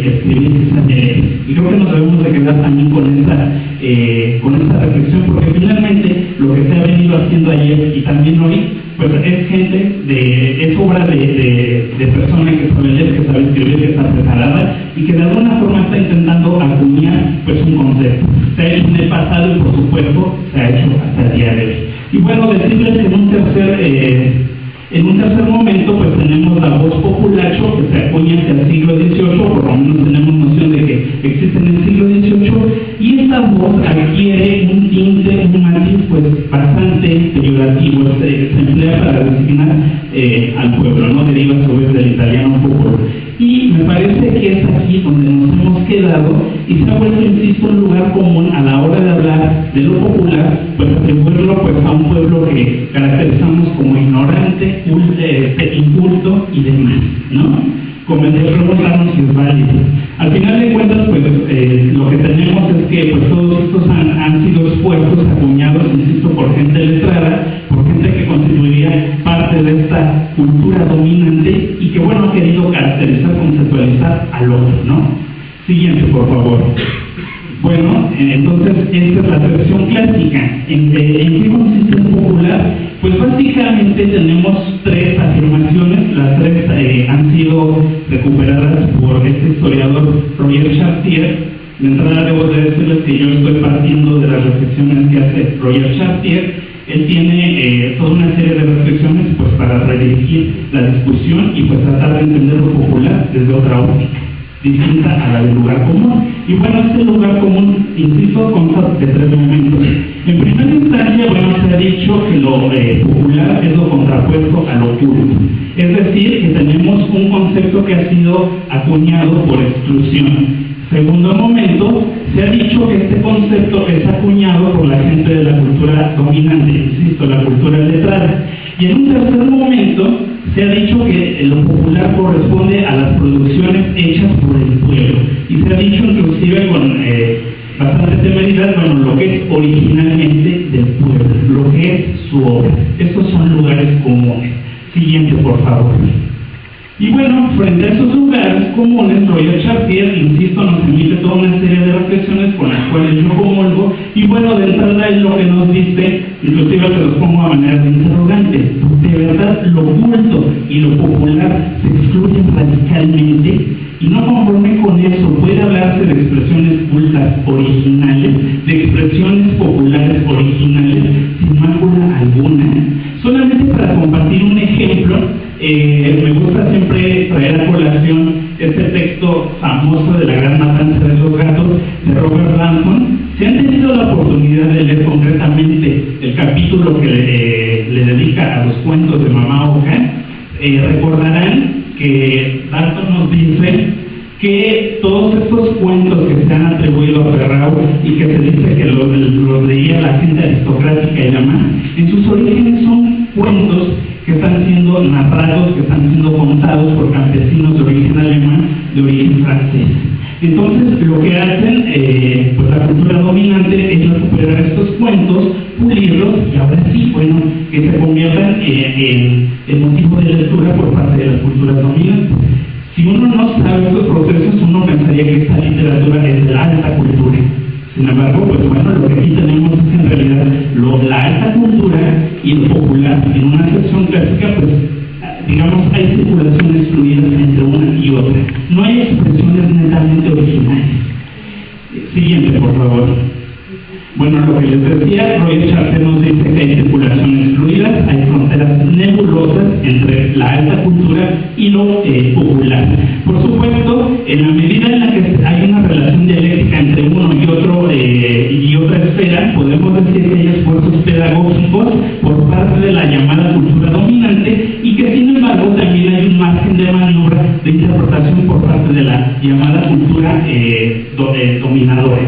[SPEAKER 6] escribir, que sabe leer. Y creo que nos debemos de quedar también con esta reflexión, porque finalmente lo que se ha venido haciendo ayer y también hoy, pues es obra de personas que saben leer, que saben escribir, que está preparada y que de alguna forma está intentando acuñar pues un concepto. Se ha hecho en el pasado y por supuesto se ha hecho hasta el día de hoy. Y bueno, decirles que en un tercer momento pues tenemos la voz populacho que se acuña hacia el siglo XVIII, por lo menos tenemos noción de que existe en el siglo XVIII, y esta voz adquiere un tinte, un matiz pues bastante peyorativo, se emplea para designar al pueblo, ¿no? Deriva a su vez del italiano popolo. Y me parece que es aquí donde nos hemos quedado y se ha vuelto, insisto, un lugar común a la hora de hablar de lo popular, pues atribuirlo pues a un pueblo que caracterizamos como ignorante, inculto y demás, ¿no? Comencé a preguntarnos si es válido. Al final de cuentas, pues lo que tenemos es que pues todos estos han sido expuestos, acuñados, insisto, por gente letrada, por gente que constituiría parte de esta cultura dominante y que, bueno, ha querido caracterizar, conceptualizar al otro, ¿no? Siguiente, por favor. Bueno, entonces esta es la versión clásica. ¿En qué consiste el popular? Pues básicamente tenemos tres afirmaciones, las tres han sido recuperadas por este historiador Roger Chartier. De entrada debo de decirles que yo estoy partiendo de las reflexiones que hace Roger Chartier. Él tiene toda una serie de reflexiones pues para redirigir la discusión y pues tratar de entender lo popular desde otra óptica distinta a la del lugar común. Y bueno, este lugar común, insisto, consta de tres momentos. En primera instancia, bueno, se ha dicho que lo popular es lo contrapuesto a lo culto. Es decir, que tenemos un concepto que ha sido acuñado por exclusión. Segundo momento, se ha dicho que este concepto es acuñado por la gente de la cultura dominante, insisto, la cultura letrada. Y en un tercer momento, se ha dicho que lo popular corresponde a las producciones hechas por el pueblo. Y se ha dicho inclusive con bastante temeridad, bueno, lo que es originalmente del pueblo, lo que es su obra. Estos son lugares comunes. Siguiente, por favor. Y bueno, frente a esos lugares comunes, Roger Chartier, insisto, nos emite toda una serie de reflexiones con las cuales yo comulgo, y bueno, de entrada es lo que nos dice, inclusive se los pongo a manera de interrogante: ¿de verdad lo culto y lo popular se excluyen radicalmente? Y no conforme con eso, puede hablarse de expresiones cultas originales, de expresiones populares originales, sin mácula alguna. Solamente para compartir un ejemplo, me gusta siempre traer a colación este texto famoso de La Gran Matanza de los Gatos, de Robert Lanson. Si han tenido la oportunidad de leer concretamente el capítulo que le dedica a los cuentos de Mamá Oca, recordarán que Dalton nos dice que todos estos cuentos que se han atribuido a Ferrau y que se dice que los leía la gente aristocrática y demás, en sus orígenes son cuentos que están siendo narrados, que están siendo contados por campesinos de origen alemán, de origen francés. Entonces, lo que hacen, pues la cultura dominante es recuperar estos cuentos, pulirlos, y ahora sí, bueno, que se conviertan en motivo de lectura por parte de las culturas dominantes. Si uno no sabe estos procesos, uno pensaría que esta literatura es de la alta cultura. Sin embargo, pues bueno, lo que aquí tenemos es en realidad la alta cultura y lo popular. En una sección clásica, pues, digamos, hay circulaciones fluidas entre una y otra. No hay expresiones netamente originales. Siguiente, por favor. Bueno, lo que les decía, Roger Chartier nos dice que hay circulaciones fluidas, hay fronteras nebulosas entre la alta cultura y lo popular. Por supuesto, en la medida en la que hay una relación dialéctica entre uno y otra esfera, podemos decir que hay esfuerzos pedagógicos por parte de la llamada cultura dominante, y que sin embargo también hay un margen de maniobra de interpretación por parte de la llamada cultura dominadora.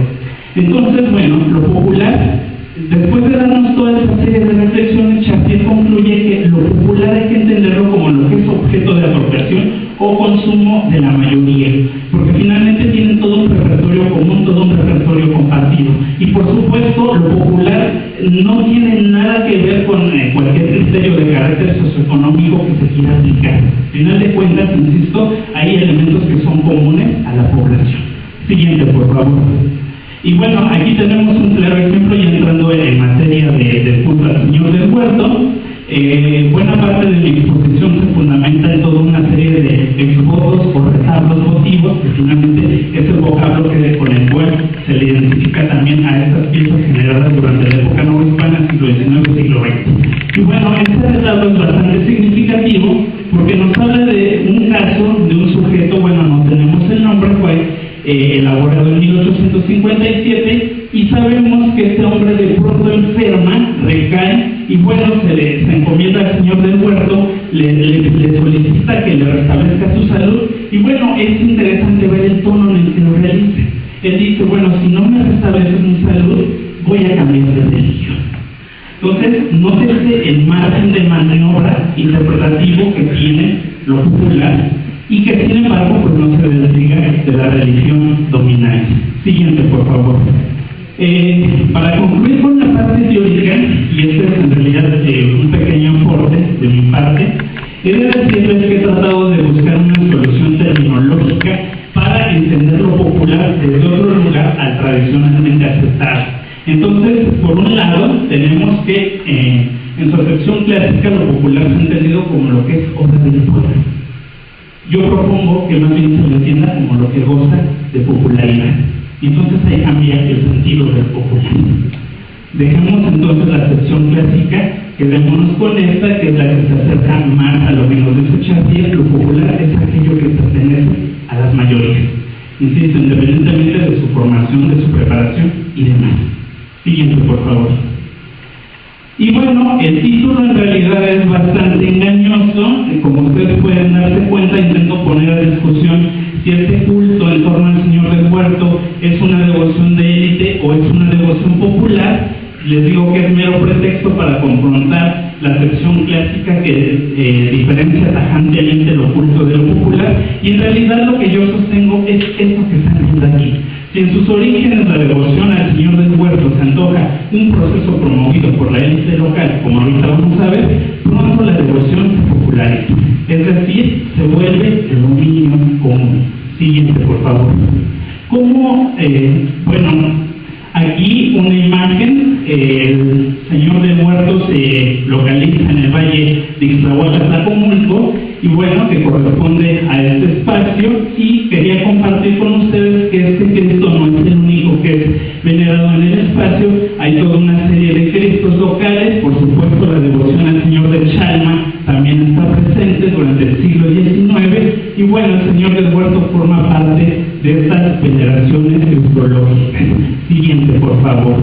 [SPEAKER 6] Entonces, bueno, lo popular, después de darnos toda esta serie de reflexiones, Chartier concluye que lo popular hay que entenderlo como lo que es objeto de apropiación o consumo de la mayoría, porque finalmente tienen todo un repertorio común, todo un repertorio compartido. Y por supuesto, lo popular no tiene nada que ver con cualquier criterio de carácter socioeconómico que se quiera aplicar. Al final de cuentas, insisto, hay elementos que son comunes a la población. Siguiente, por favor. Y bueno, aquí tenemos un claro ejemplo, ya entrando en materia de culto al Señor del Huerto. Buena parte de mi exposición se fundamenta en toda una serie de exvotos o retablos votivos, que finalmente es el vocablo con el cual se le identifica también a estas piezas generadas durante la época novohispana, siglo XIX, siglo XX. Y bueno, este retablo es bastante significativo porque nos habla de un caso de un sujeto, bueno, no tenemos el nombre, fue elaborado en 1857, y sabemos que este hombre de pronto enferma, recae, y bueno, se encomienda al Señor del Huerto, le solicita que le restablezca su salud, y bueno, es interesante ver el tono en el que lo realiza. Él dice, bueno, si no me restableces mi salud, voy a cambiar de religión. Entonces, nótese el margen de maniobra interpretativo que tiene lo popular, y que sin embargo pues no se desliga de la religión dominante. Siguiente, por favor. Para concluir con la parte teórica, y este es en realidad un pequeño aporte de mi parte, he de decirles que he tratado de buscar una solución terminológica para entender lo popular desde otro lugar al tradicionalmente aceptado. Entonces, por un lado, tenemos que en su acepción clásica lo popular se ha entendido como lo que es obra del pueblo. Yo propongo que más bien se lo entienda como lo que goza de popularidad. Y entonces ahí cambia el sentido del popular. Dejemos entonces la acepción clásica, quedémonos con esta, que es la que se acerca más a lo que nos dice Chartier. Lo popular es aquello que pertenece a las mayorías. Insisto, independientemente de su formación, de su preparación y demás. Siguiente, por favor. Y bueno, el título en realidad es bastante engañoso, como ustedes pueden darse cuenta. Intento poner a discusión si este culto en torno al Señor del Huerto es una devoción de élite o es una devoción popular. Les digo que es mero pretexto para confrontar la acepción clásica que diferencia tajantemente lo oculto de lo popular, y en realidad lo que yo sostengo es esto que están viendo aquí. Si en sus orígenes la devoción al Señor del Huerto se antoja un proceso promovido por la élite local, como ahorita vamos a ver, pronto la devoción se populariza, es decir, se vuelve de dominio común. Siguiente, por favor. ¿Cómo, aquí una imagen, el Señor del Huerto se localiza en el valle de Ixtlahuaca-Tlacomulco, y bueno, que corresponde a este espacio, y quería compartir con ustedes que este Cristo no es el único que es venerado en el espacio. Hay toda una serie de Cristos locales, por supuesto la devoción al Señor de Chalma también está presente durante el siglo XIX, y bueno, el Señor del Huerto forma parte de estas veneraciones cristológicas. Siguiente, por favor.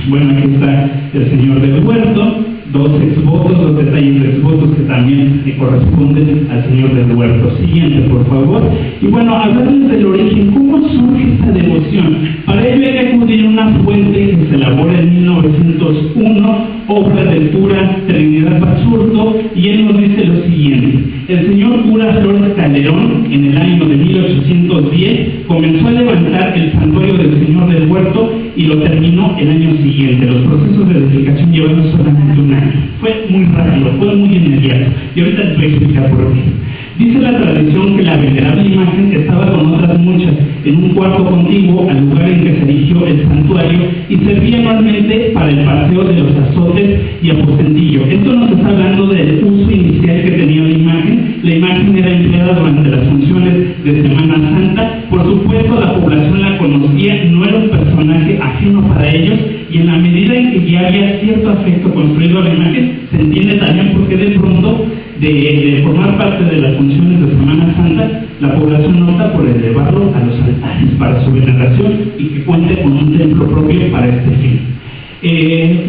[SPEAKER 6] Bueno, aquí está el Señor del Huerto, dos exvotos, dos detalles de exvotos que también corresponden al Señor del Huerto. Siguiente, por favor. Y bueno, hablarles del origen, ¿cómo surge esta devoción? Para ello hay que acudir a una fuente que se elabora en 1901, obra del cura Trinidad Basurto, y él nos dice lo siguiente: el señor cura Flores Calderón, en el año de 1810, comenzó a levantar el santuario del Señor del Huerto y lo terminó el año siguiente. Los procesos de edificación llevaron solamente un año. Fue muy rápido, fue muy inmediato. Y ahorita les voy a explicar por qué. Dice la tradición que la venerable imagen estaba con otras muchas en un cuarto contiguo al lugar en que se erigió el santuario y servía anualmente para el paseo de los azotes y aposentillo. Esto nos está hablando del uso inicial que tenía la imagen. La imagen era empleada durante las funciones de Semana Santa. Por supuesto, la población la conocía, no era un personaje ajeno para ellos, y en la medida en que ya había cierto afecto construido a la imagen, se entiende también por qué de pronto, de formar parte de las funciones de Semana Santa, la población opta por elevarlo a los altares para su veneración y que cuente con un templo propio para este fin.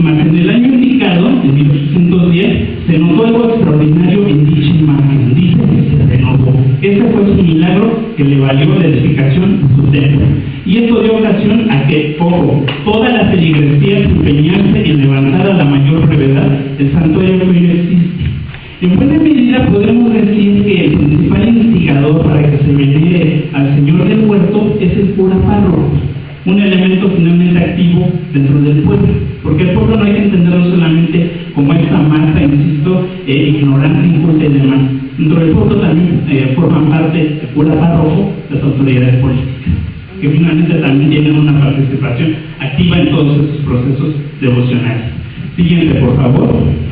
[SPEAKER 6] Más en el año indicado, en 1810, se notó algo extraordinario en dicha imagen. Dice que se renovó. Ese fue su milagro que le valió la edificación de su templo. Y esto dio ocasión a que, toda la feligresía se empeñase en levantar a la mayor brevedad el santuario que hoy existe. En buena medida podemos decir que el principal instigador para que se venere al Señor del Huerto es el cura párroco, un elemento finalmente activo dentro del pueblo, porque el pueblo no hay que entenderlo solamente como esta masa, insisto, ignorante, inculta y demás. Dentro del pueblo también forman parte el cura párroco, las autoridades políticas, que finalmente también tienen una participación activa en todos estos procesos devocionales. Siguiente, por favor.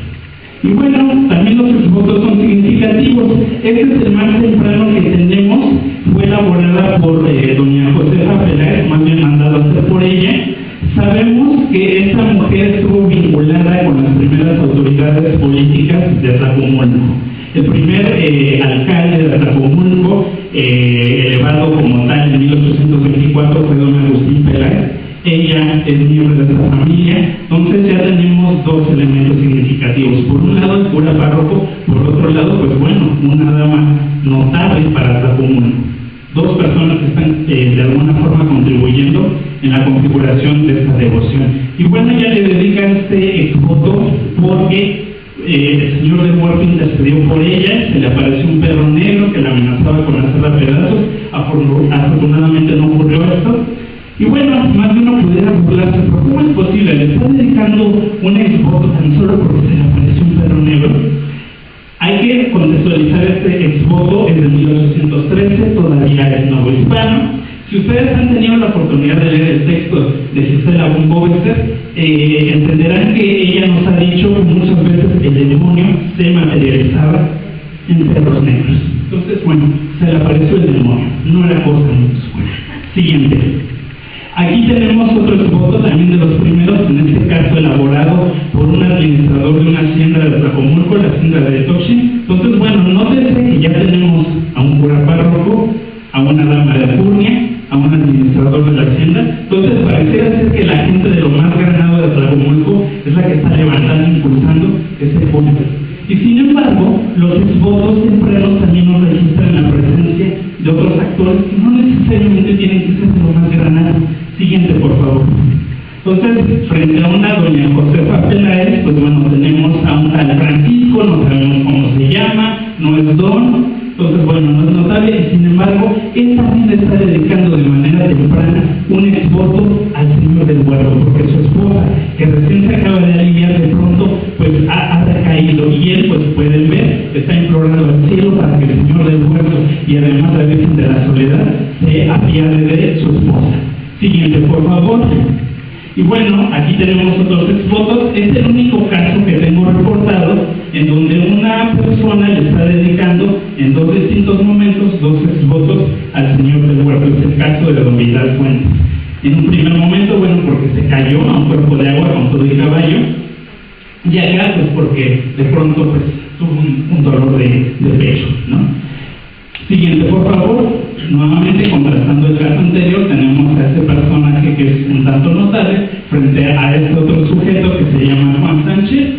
[SPEAKER 6] Y bueno, también los exvotos son significativos. Este es el más temprano que tenemos, fue elaborada por doña Josefa Peláez, más bien mandado a hacer por ella. Sabemos que esta mujer estuvo vinculada con las primeras autoridades políticas de Tlacomulco. El primer alcalde de Tlacomulco, elevado como tal en 1824, fue don Agustín Peláez. Ella es miembro de esta familia. Entonces ya tenemos dos elementos significativos. Por un lado el cura párroco, por otro lado, pues bueno, una dama notable para Tlacomulco. Dos personas que están de alguna forma contribuyendo en la configuración de esta devoción. Y bueno, ella le dedica este exvoto porque el Señor del Huerto intercedió por ella, se le apareció un perro negro que la amenazaba con hacerla pedazos. Afortunadamente no ocurrió esto. Y bueno, más de uno pudiera burlarse, pero ¿cómo es posible? ¿Le está dedicando un exvoto tan solo porque se le apareció un perro negro? Hay que contextualizar este exvoto, es de 1813, todavía es novohispano. Si ustedes han tenido la oportunidad de leer el texto de Gisela von Bovenster, entenderán que ella nos ha dicho que muchas veces el demonio se materializaba en perros negros. Entonces, bueno, se le apareció el demonio, no era cosa muy oscura. Siguiente. Aquí tenemos otro exvoto también de los primeros, en este caso elaborado por un administrador de una hacienda de Tlacomulco, la hacienda de Toxin. Entonces, bueno, nótese que ya tenemos a un cura párroco, a una dama de Alcurnia, a un administrador de la hacienda. Entonces, pareciera ser que la gente de lo más granado de Tlacomulco es la que está levantando e impulsando ese punto. Y sin embargo, los exvotos tempranos también nos registran la presencia de otros actores que no necesariamente tienen que ser de lo más granado. Siguiente, por favor. Entonces, frente a una doña Josefa Peláez, pues bueno, tenemos a un tal Francisco, no sabemos cómo se llama, no es don, entonces bueno, no es notable, y sin embargo, él también le está dedicando de manera temprana un exvoto al Señor del Huerto, porque su esposa, que recién se acaba de aliviar, de pronto, pues ha recaído, y él, pues pueden ver, está implorando al cielo para que el Señor del Huerto y además la Virgen de la Soledad se apiade de su esposa. Siguiente, por favor. Y bueno, aquí tenemos otros exvotos. Es el único caso que tengo reportado en donde una persona le está dedicando en dos distintos momentos 2 exvotos al Señor del Huerto. Es el caso de don Vidal Fuentes. En un primer momento, bueno, porque se cayó a un cuerpo de agua con todo el caballo, y acá, pues porque de pronto pues tuvo un dolor de pecho, ¿no? Siguiente, por favor. Nuevamente, contrastando el caso anterior, tenemos a este personaje que es un tanto notable frente a este otro sujeto que se llama Juan Sánchez.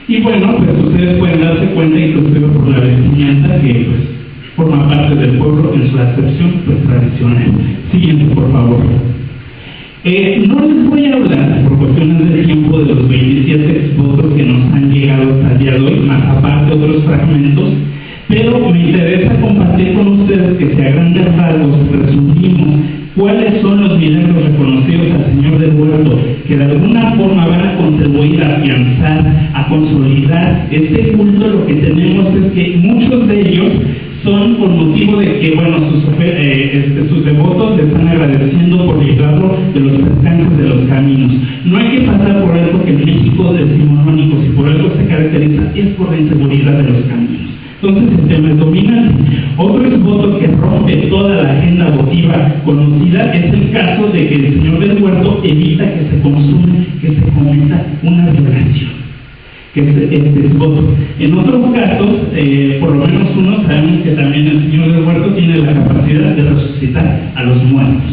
[SPEAKER 6] Y bueno, pues ustedes pueden darse cuenta, inclusive por la vestimenta, que pues forma parte del pueblo en su acepción pues tradicional. Siguiente, por favor. No les voy a hablar, por cuestiones de tiempo, de los 27 exvotos que nos han llegado hasta el día de hoy, más aparte otros fragmentos, pero me interesa compartir con ustedes que si a grandes rasgos resumimos cuáles son los milagros reconocidos al Señor del Huerto, que de alguna forma van a contribuir a afianzar, a consolidar este culto. Lo que tenemos es que muchos de ellos son por motivo de que, bueno, sus devotos le están agradeciendo por librarlo de los percances de los caminos. No hay que pasar por algo que en México decimonónicos, y por algo se caracteriza, es por la inseguridad de los caminos. Entonces el tema es dominante. Otro exvoto que rompe toda la agenda votiva conocida es el caso de que el Señor del Huerto evita que se consume, que se cometa una violación, que es este exvoto. En otros casos, por lo menos uno, sabemos que también el Señor del Huerto tiene la capacidad de resucitar a los muertos.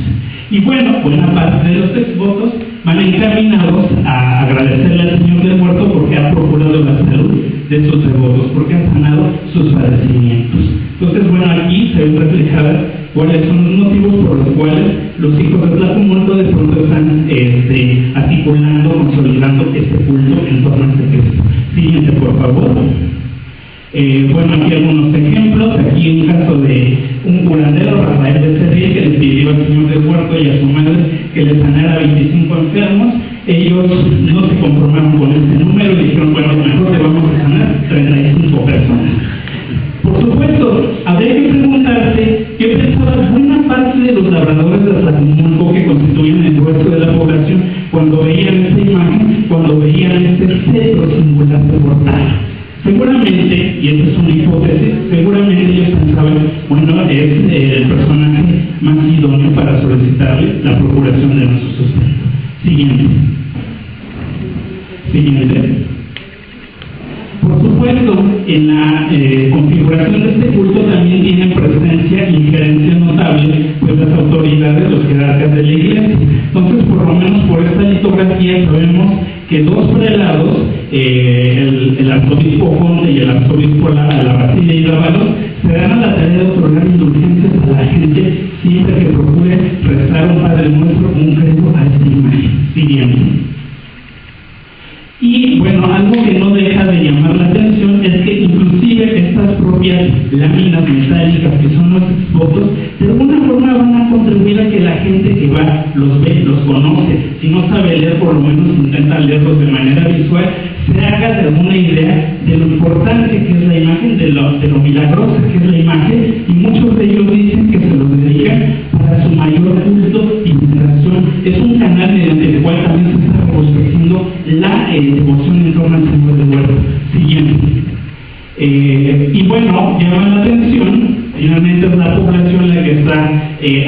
[SPEAKER 6] Y bueno, buena parte de los exvotos van encaminados a agradecerle al Señor del Huerto porque ha procurado la salud de sus devotos, porque ha sanado sus padecimientos. Entonces, bueno, aquí se ven reflejadas cuáles son los motivos por los cuales los hijos de Tlajomulco de pronto están articulando, consolidando este culto en torno a este Cristo. Siguiente, por favor. Bueno, aquí algunos ejemplos. Aquí un caso de un curandero, Rafael Becerril, que le pidió al Señor del Huerto y a su madre que le sanara a 25 enfermos. Ellos no se conformaron con este número y dijeron, bueno, mejor le vamos a sanar 35 personas. Por supuesto, habría que preguntarse qué pensaba buena parte de los labradores de Tlajomulco, que constituyen el grueso de la población, cuando veían esta imagen, cuando veían este cetro singular de portal. Seguramente, y esta es una hipótesis, seguramente ellos pensaban, bueno, es el personaje más idóneo para solicitarle la procuración de nuestro sustento. Siguiente. Por supuesto, en la configuración de este culto también tienen presencia e injerencia notable pues las autoridades, los jerarcas de la iglesia. Entonces, por lo menos por esta litografía sabemos que 2 prelados, el arzobispo Conde y el arzobispo Labastida y Dávalos, se dan a la tarea de otorgar indulgencias a la gente siempre que procure rezar un Padre Nuestro, un credo a esta imagen. Siguiente. Y bueno, algo que no deja de llamar la atención es que inclusive estas propias láminas metálicas que son los exvotos, de alguna forma van a contribuir a que la gente que va los ve, los conoce. Si no sabe leer, por lo menos intenta leerlos de manera visual, se haga de alguna idea de lo importante que es la imagen, de lo milagrosa que es la imagen, y muchos de ellos dicen que se los dedican para su mayor culto y veneración. Es un canal mediante el cual también se está reconstruyendo la devoción en torno al Señor del Huerto. Siguiente. Y bueno, llama la atención, finalmente es la población la que está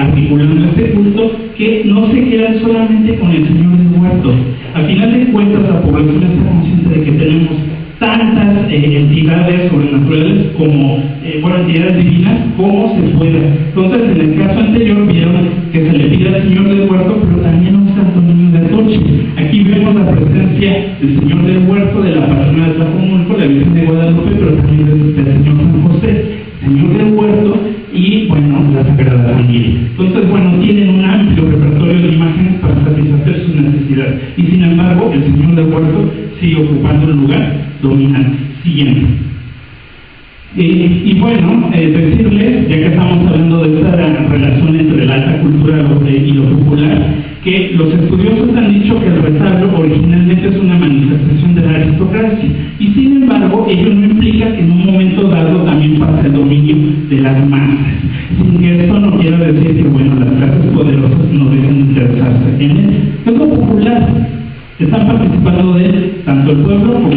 [SPEAKER 6] articulando este culto, que no se queda solamente con el Señor del Huerto. Al final de cuentas, la población está consciente de que tenemos tantas entidades sobrenaturales como, entidades divinas, como se pueda. Entonces, en el caso anterior vieron que se le pide al Señor del Huerto, pero también a un santo niño de Atoche. Aquí vemos la presencia del Señor del Huerto, de la patrona de Tlajomulco, la Virgen de Guadalupe, pero también del Señor San José, Señor del Huerto y, bueno, la Sagrada Familia. Entonces, bueno, tienen un amplio repertorio de imágenes para satisfacer sus necesidades. Y el señor del huerto sigue ocupando un lugar dominante. Siguiente. Y bueno, decirles, ya que estamos hablando de esta relación entre la alta cultura y lo popular, que los estudiosos han dicho que el retablo originalmente es una manifestación de la aristocracia, y sin embargo, ello no implica que en un momento dado también pase el dominio de las masas, sin que esto no quiera decir que, bueno, las clases poderosas no dejen de interesarse en él. Es lo popular, están participando de él tanto el pueblo como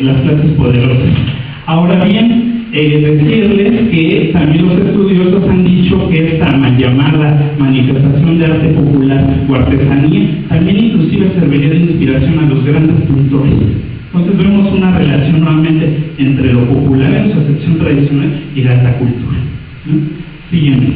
[SPEAKER 6] las clases poderosas. Ahora bien, decirles que también los estudiosos han dicho que esta mal llamada manifestación de arte popular o artesanía también inclusive serviría de inspiración a los grandes pintores. Entonces vemos una relación nuevamente entre lo popular en su acepción tradicional y la alta cultura. Siguiente.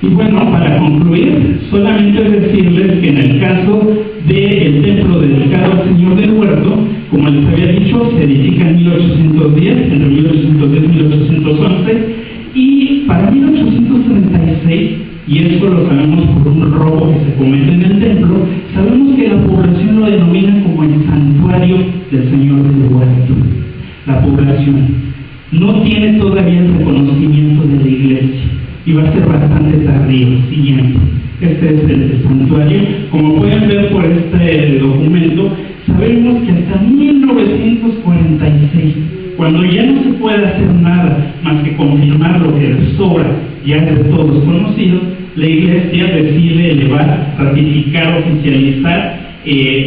[SPEAKER 6] Y bueno, para concluir, solamente decirles que en el caso del templo dedicado al Señor del Huerto, como les había dicho, se edifica en 1810, entre 1810 y 1811, y para 1836, y esto lo sabemos por un robo que se comete en el templo, sabemos que la población lo denomina como el santuario del Señor del Huerto. La población no tiene todavía el reconocimiento de la iglesia, y va a ser bastante tardío. Siguiente. Este es el santuario. Como pueden ver por este documento, sabemos que hasta 1946, cuando ya no se puede hacer nada más que confirmar lo que de sobra ya es de todos conocido, la iglesia decide elevar, ratificar, oficializar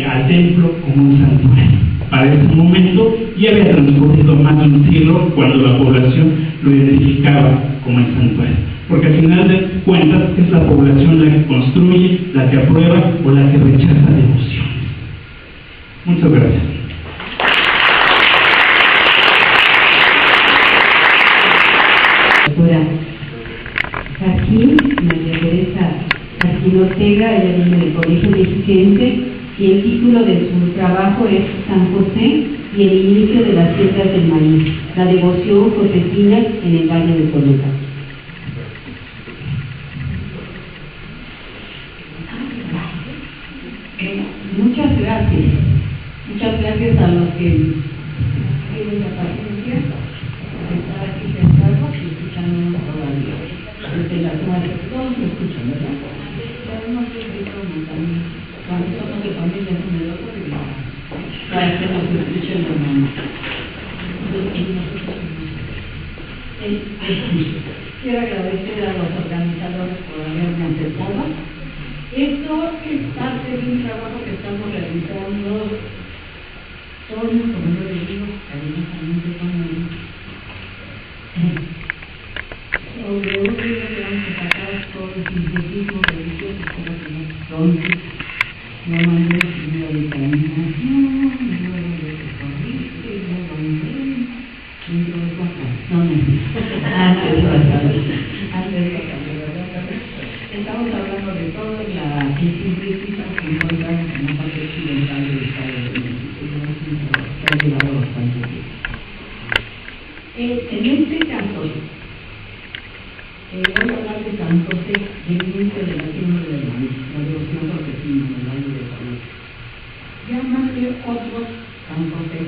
[SPEAKER 6] al templo como un santuario. Para ese momento ya había transcurrido más de un siglo cuando la población lo identificaba como el santuario, porque al final de cuentas es la población la que construye, la que aprueba o la que rechaza devociones. Muchas gracias.
[SPEAKER 7] Doctora Jarquín, María Teresa Jarquín Ortega, ella viene del Colegio Mexiquense, y el título de su trabajo es San José y el inicio de las fiestas del maíz, la devoción josefina en el Valle de Toluca. Muchas gracias. Muchas gracias a los que tienen la paciencia de estar aquí sentados y escuchándonos todavía. Desde las 9, todos me escuchan, ¿verdad? Pero no siempre somos también. Cuando somos de familia numerosa, para que nos escuchen los hermanos. Quiero agradecer a los organizadores por haberme aceptado. Esto es parte de un trabajo que estamos realizando todos, como yo les digo, cariñosamente con ellos. Sobre un libro que vamos a sacar todo el sintetismo religioso, como que no son, no mandé el libro de caminación, el libro de recorrido, el libro de vacaciones, antes de vacaciones, ¿verdad? Estamos hablando de toda la sintética que encontramos en la parte occidental del Estado de México, que ha llevado bastante tiempo. En este caso, voy a hablar de San José, el inicio de la siembra del maíz, la devoción josefina en el Valle de Toluca. Llámale otros San José,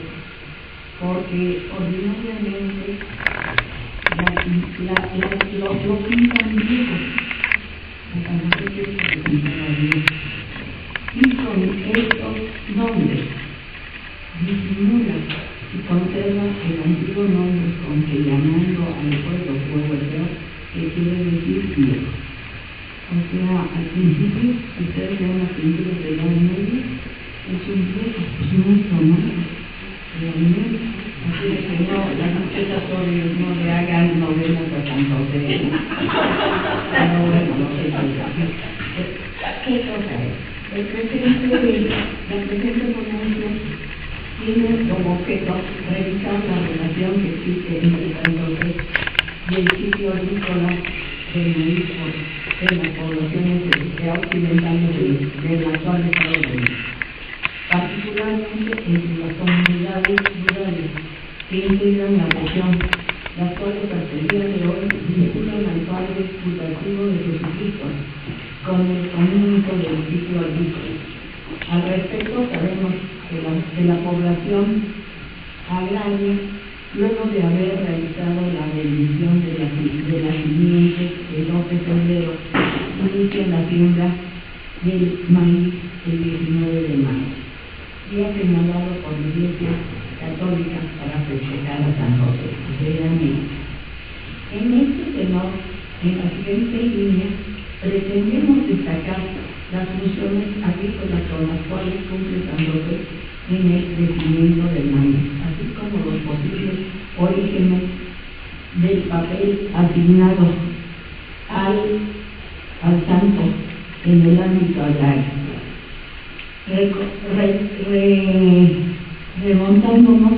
[SPEAKER 7] porque ordinariamente lo pintan viejos. Y con estos nombres disimula y conserva el antiguo nombre con que llamando al pueblo europeo, que quiere decir viejo. O sea, al principio, si ustedes ven las pinturas de la media, es un viejo, pues no es normal. Así que no, las muchachas obvias no le hagan novelas a San José. Pero bueno, no sé qué cosa es. La presente ponencia tiene como objeto revisar la relación que existe entre San José y el sitio agrícola del maíz en las poblaciones occidentales del actual Estado de México, particularmente entre las comunidades rurales que integran la región, las cuales hasta el día de hoy vinculan al Padre expulsativo de Jesucristo con el canónico del sitio agrícola. Al respecto, sabemos que la población agraria, luego de haber realizado la bendición de la simiente el 2 de febrero, inicia la siembra del maíz el 19 de mayo, día señalado por la Iglesia Católica para festejar a San José de la Mesa. En este tenor, en la siguiente línea, pretendemos destacar las funciones agrícolas con las cuales cumple San José en el crecimiento del maíz, así como los posibles orígenes del papel asignado al santo en el ámbito agrario. Remontándonos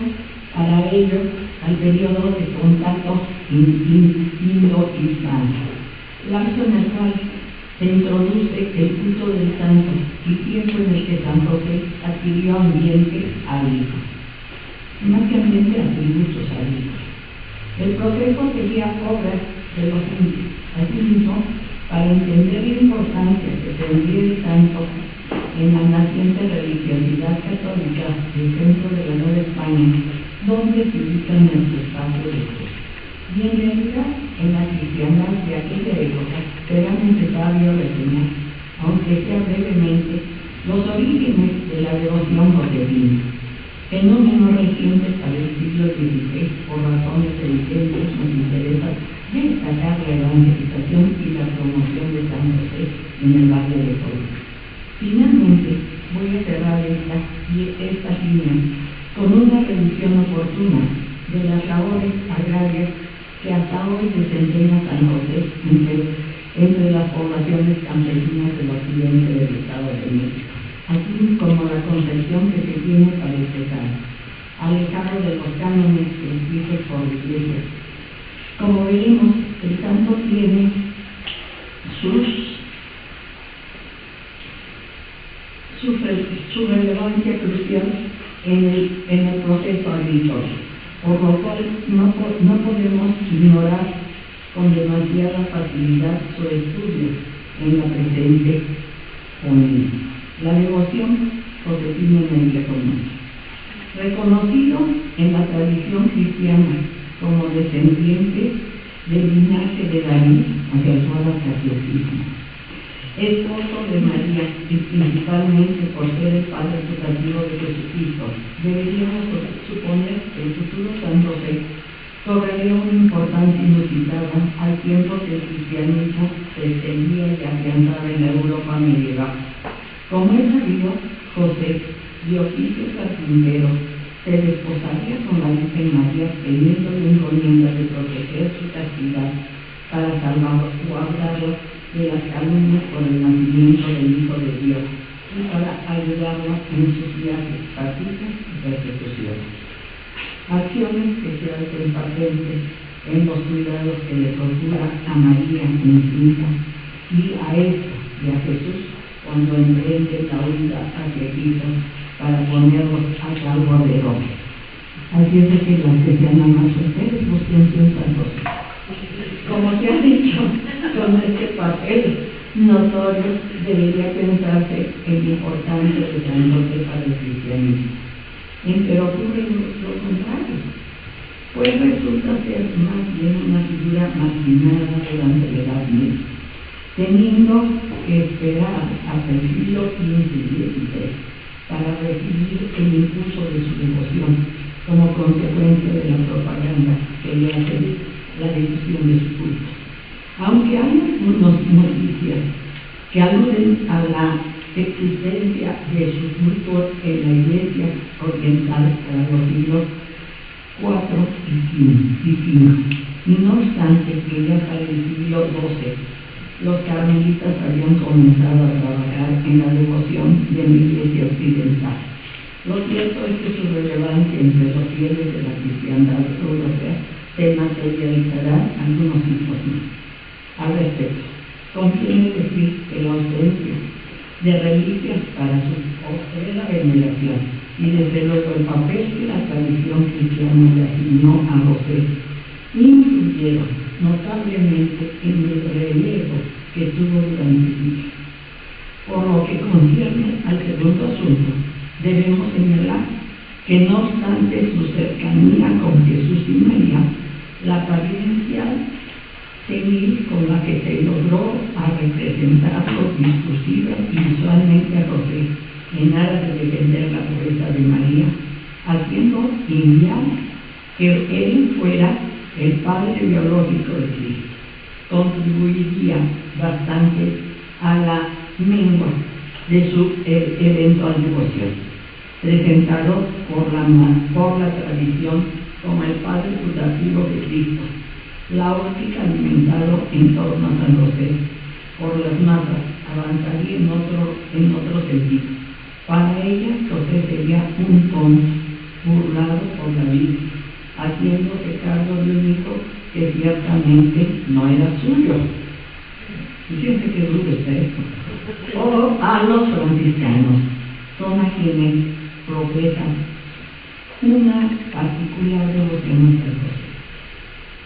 [SPEAKER 7] para ello al periodo de contacto indo-hispano, lapso en el cual se introduce el culto del santo y tiempo en el que San José adquirió ambiente agrícola, más que ambiente, atributos agrícolas. El proceso sería obra de los indios. Asimismo, para entender la importancia que tendría el santo en la naciente religiosidad católica del centro de la Nueva España, donde se ubica nuestro espacio de Dios. Y en realidad, en la cristiandad de aquella época, será necesario reseñar, aunque sea brevemente, los orígenes de la devoción josefina, fenómeno reciente para el siglo XVI. Por razones evidentes nos interesa destacar la evangelización y la promoción de San José en el Valle de Puebla. Finalmente, voy a cerrar esta línea con una revisión oportuna de las labores agrarias que hasta hoy desempeña San José entre las poblaciones campesinas del occidente del Estado de México, así como la concepción que se tiene para este santo, alejado de los cánones escritos por la Iglesia. Como veremos, el santo tiene su relevancia crucial en el proceso agrícola, por lo cual no podemos ignorar con demasiada facilidad su estudio en la presente unidad. La devoción josefina en el común, reconocido en la tradición cristiana como descendiente del linaje de David hacia el sacerdotismo, esposo de María y principalmente por ser el padre putativo de Jesucristo. Deberíamos suponer que el futuro San José cobraría una importancia inusitada al tiempo que el cristianismo se extendía y afianzaba en la Europa medieval. Como es sabido, José, de oficio carpintero, se desposaría con la Virgen María, teniendo la encomienda de proteger su castidad para salvaguardarlo de las calumnias por el nacimiento del Hijo de Dios y para ayudarlo en sus viajes, prácticas y persecuciones. Acciones que se hacen patentes en los cuidados que le procura a María infinita y a esta y a Jesús cuando emprende la huida hacia Egipto para ponerlos a salvo de Roma. Así es de que las que sean más ustedes busquen sus santos. Como se ha dicho, con este papel notorio debería pensarse en la importancia de San José para el cristianismo. Pero ocurre lo contrario, pues resulta ser más bien una figura marginada durante la Edad Media, teniendo que esperar hasta el siglo XV y XVI para recibir el impulso de su devoción como consecuencia de la propaganda que le hace la difusión de su culto. Aunque hay algunas noticias que aluden a la existencia de su culto en la Iglesia oriental para los siglos IV y V, y no obstante que ya para el siglo XII los carmelitas habían comenzado a trabajar en la devoción de la Iglesia occidental. Lo cierto es que su relevancia entre los fieles de la cristiandad europea se materializará algunos siglos más. Al respecto, conviene decir que la ausencia de reliquias para su postrera veneración y desde luego el papel que la tradición cristiana le asignó a José influyeron notablemente en el relevo que tuvo durante el siglo. Por lo que concierne al segundo asunto, que no obstante su cercanía con Jesús y María, la apariencia senil con la que se logró a representarlo discursiva y visualmente a José en aras de defender la pureza de María, haciendo inviable que él fuera el padre biológico de Cristo, contribuiría bastante a la mengua de su eventual devoción, presentado por la tradición como el padre putativo de Cristo, la óptica alimentado en torno a San José por las masas avanzaría en otro sentido. Para ella, José sería un tonto, burlado por la vida, haciéndose cargo de un hijo que ciertamente no era suyo. Fíjense qué duro está esto. O a los franciscanos, son a quienes profesan una particular devoción a José.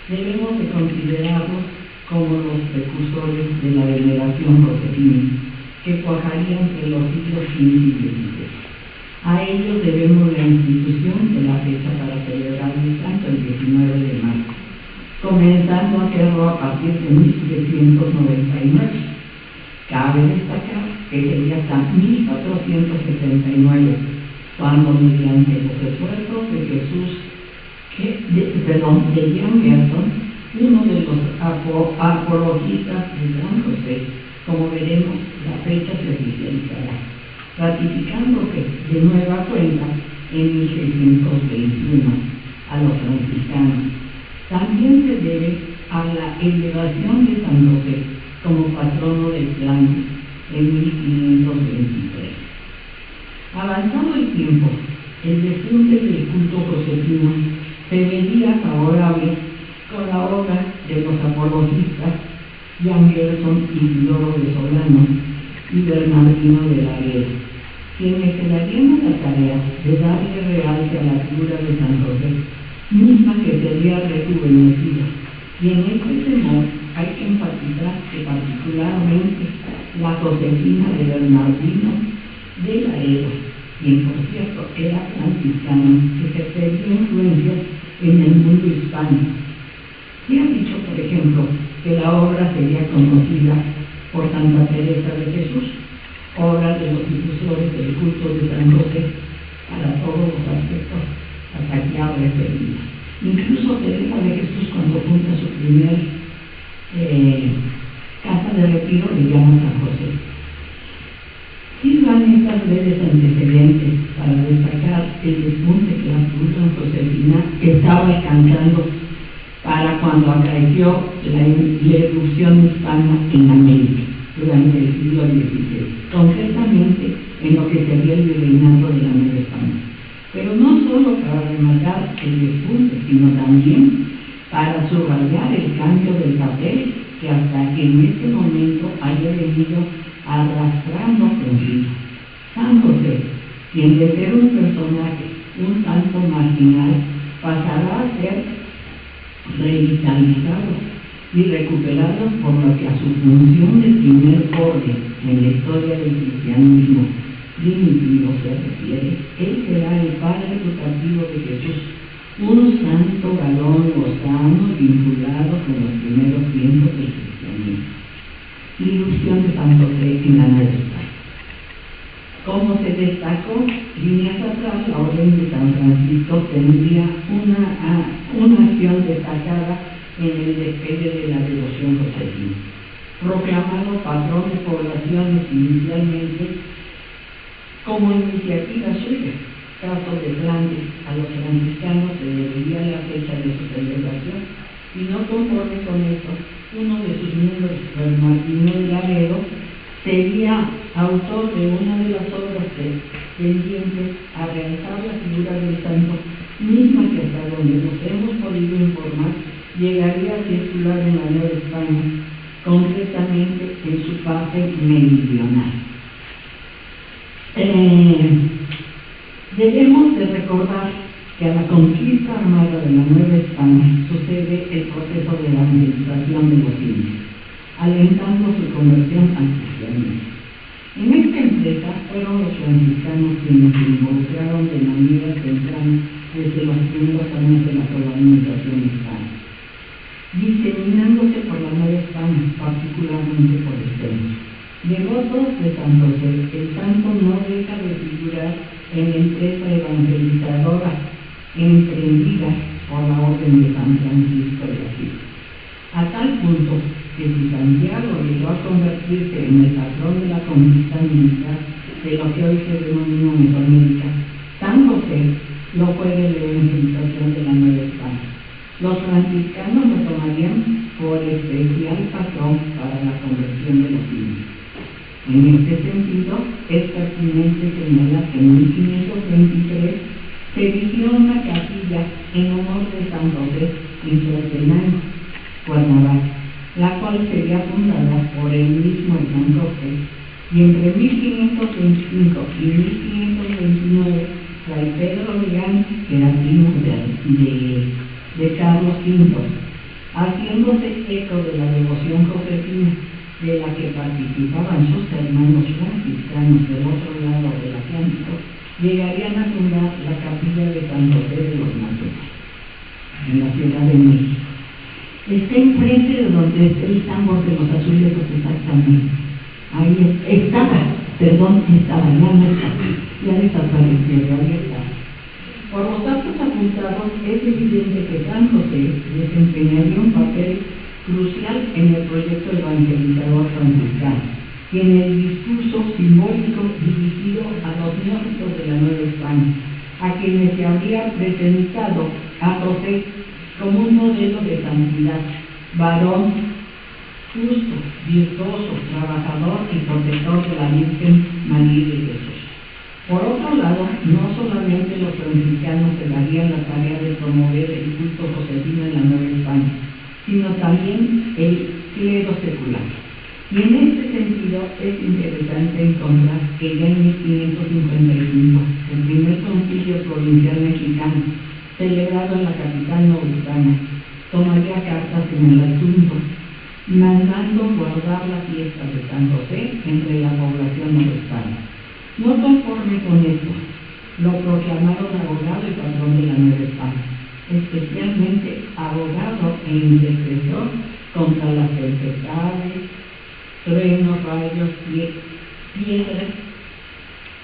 [SPEAKER 7] Debemos de considerarlos como los precursores de la veneración josefina, que cuajaría entre los siglos XV y XVI. A ellos debemos la institución de la fecha para celebrar el santo el 19 de marzo, comenzando a hacerlo a partir de 1799. Cabe destacar que sería hasta 1479, cuando mediante los esfuerzos de John Gerson, uno de los apologistas de San José, como veremos, la fecha se oficializará, ratificándose de nueva cuenta en 1621 a los franciscanos. También se debe a la elevación de San José como patrono del Flandes en 1523. Avanzado el tiempo, el despunte del culto josefino se veía favorable con la obra de los apologistas Jan Gerson y Isidoro de Solano y Bernardino de la Vega, quienes se darían la tarea de darle realce a la figura de San José, misma que sería rejuvenecida. Y en este temor hay que enfatizar que particularmente la Josefina de Bernardino de la Vega, quien por cierto era franciscano, que se perdió influencia en el mundo hispano. Se ha dicho, por ejemplo, que la obra sería conocida por Santa Teresa de Jesús, obra de los difusores del culto de San José para todos los aspectos hasta aquí ha referido. Incluso Teresa de Jesús, cuando funda su primer casa de retiro, le llama San José. Sirvan estas breves antecedentes para destacar el despunte que la figura josefina estaba alcanzando para cuando acaeció la irrupción hispana en América durante el siglo XVI, concretamente en lo que sería el virreinato de la Nueva España. Pero no solo para rematar el despunte, sino también para subrayar el cambio del papel que hasta en este momento haya venido arrastrando consigo. San José, quien de ser un personaje un tanto marginal, pasará a ser revitalizado y recuperado por lo que a su función de primer orden en la historia del cristianismo primitivo se refiere. Él será el padre putativo de Jesús, un santo varón lozano vinculado con los primeros tiempos del cristianismo. Ilusión de San José en la Nueva España. Como se destacó líneas atrás, la orden de San Francisco tendría una acción destacada en el despegue de la devoción josefina. Proclamado patrón de poblaciones inicialmente como iniciativa suya, caso de Flandes, a los franciscanos se debería la fecha de su celebración, y no conforme con esto, uno de sus miembros, Bernardino de Laredo, sería autor de una de las obras tendientes a realzar la figura del santo, misma que hasta donde nos hemos podido informar llegaría a circular en la Nueva España, concretamente en su parte meridional. Debemos de recordar que a la conquista armada de la Nueva España sucede el proceso de evangelización de los indios, alentando su conversión al cristianismo. En este empresa fueron los franciscanos quienes se involucraron de manera temprana desde los primeros años de la colonización hispana, diseminándose por la Nueva España, particularmente por el centro. Devotos de San José, el santo no deja de figurar en la empresa evangelizadora emprendida por la Orden de San Francisco de Asís, a tal punto que si Santiago llegó a convertirse en el patrón de la conquista militar de lo que hoy se denomina Mesoamérica, San José lo fue de la evangelización de la Nueva España. Los franciscanos lo tomarían por especial patrón para la conversión de los indios. En este sentido, es pertinente señalar que en 1523 se erigió una capilla en honor de San José en Tlaltenango, Cuernavaca, la cual sería fundada por el mismo Hernán Cortés, y entre 1525 y 1529 Fray Pedro Legán, que era primo de Carlos V, haciéndose eco de la devoción josefina de la que participaban sus hermanos franciscanos del otro lado del Atlántico, llegarían a fundar la capilla de San José de los Mazucos, en la Ciudad de México. Está enfrente de donde está el tambor de los azulejos, exactamente. Ahí estaba, ya no está, ya desapareció, ahí está. Por los datos apuntados, es evidente que San José desempeñaría un papel crucial en el proyecto evangelizador franciscano y en el discurso simbólico dirigido a los neófitos de la Nueva España, a quienes se habría presentado a José como un modelo de santidad, varón justo, virtuoso, trabajador y protector de la Virgen María de Jesús. Por otro lado, no solamente los franciscanos se darían la tarea de promover el culto josefino en la Nueva España, sino también el clero secular. Y en este sentido es interesante encontrar que ya en 1555, el primer concilio provincial mexicano, celebrado en la capital novohispana, tomaría cartas en el asunto, mandando guardar la fiesta de San José entre la población novohispana. No conforme con esto, lo proclamaron abogado y patrón de la Nueva España, especialmente abogado e intercesor contra las tempestades, truenos, rayos, piedras,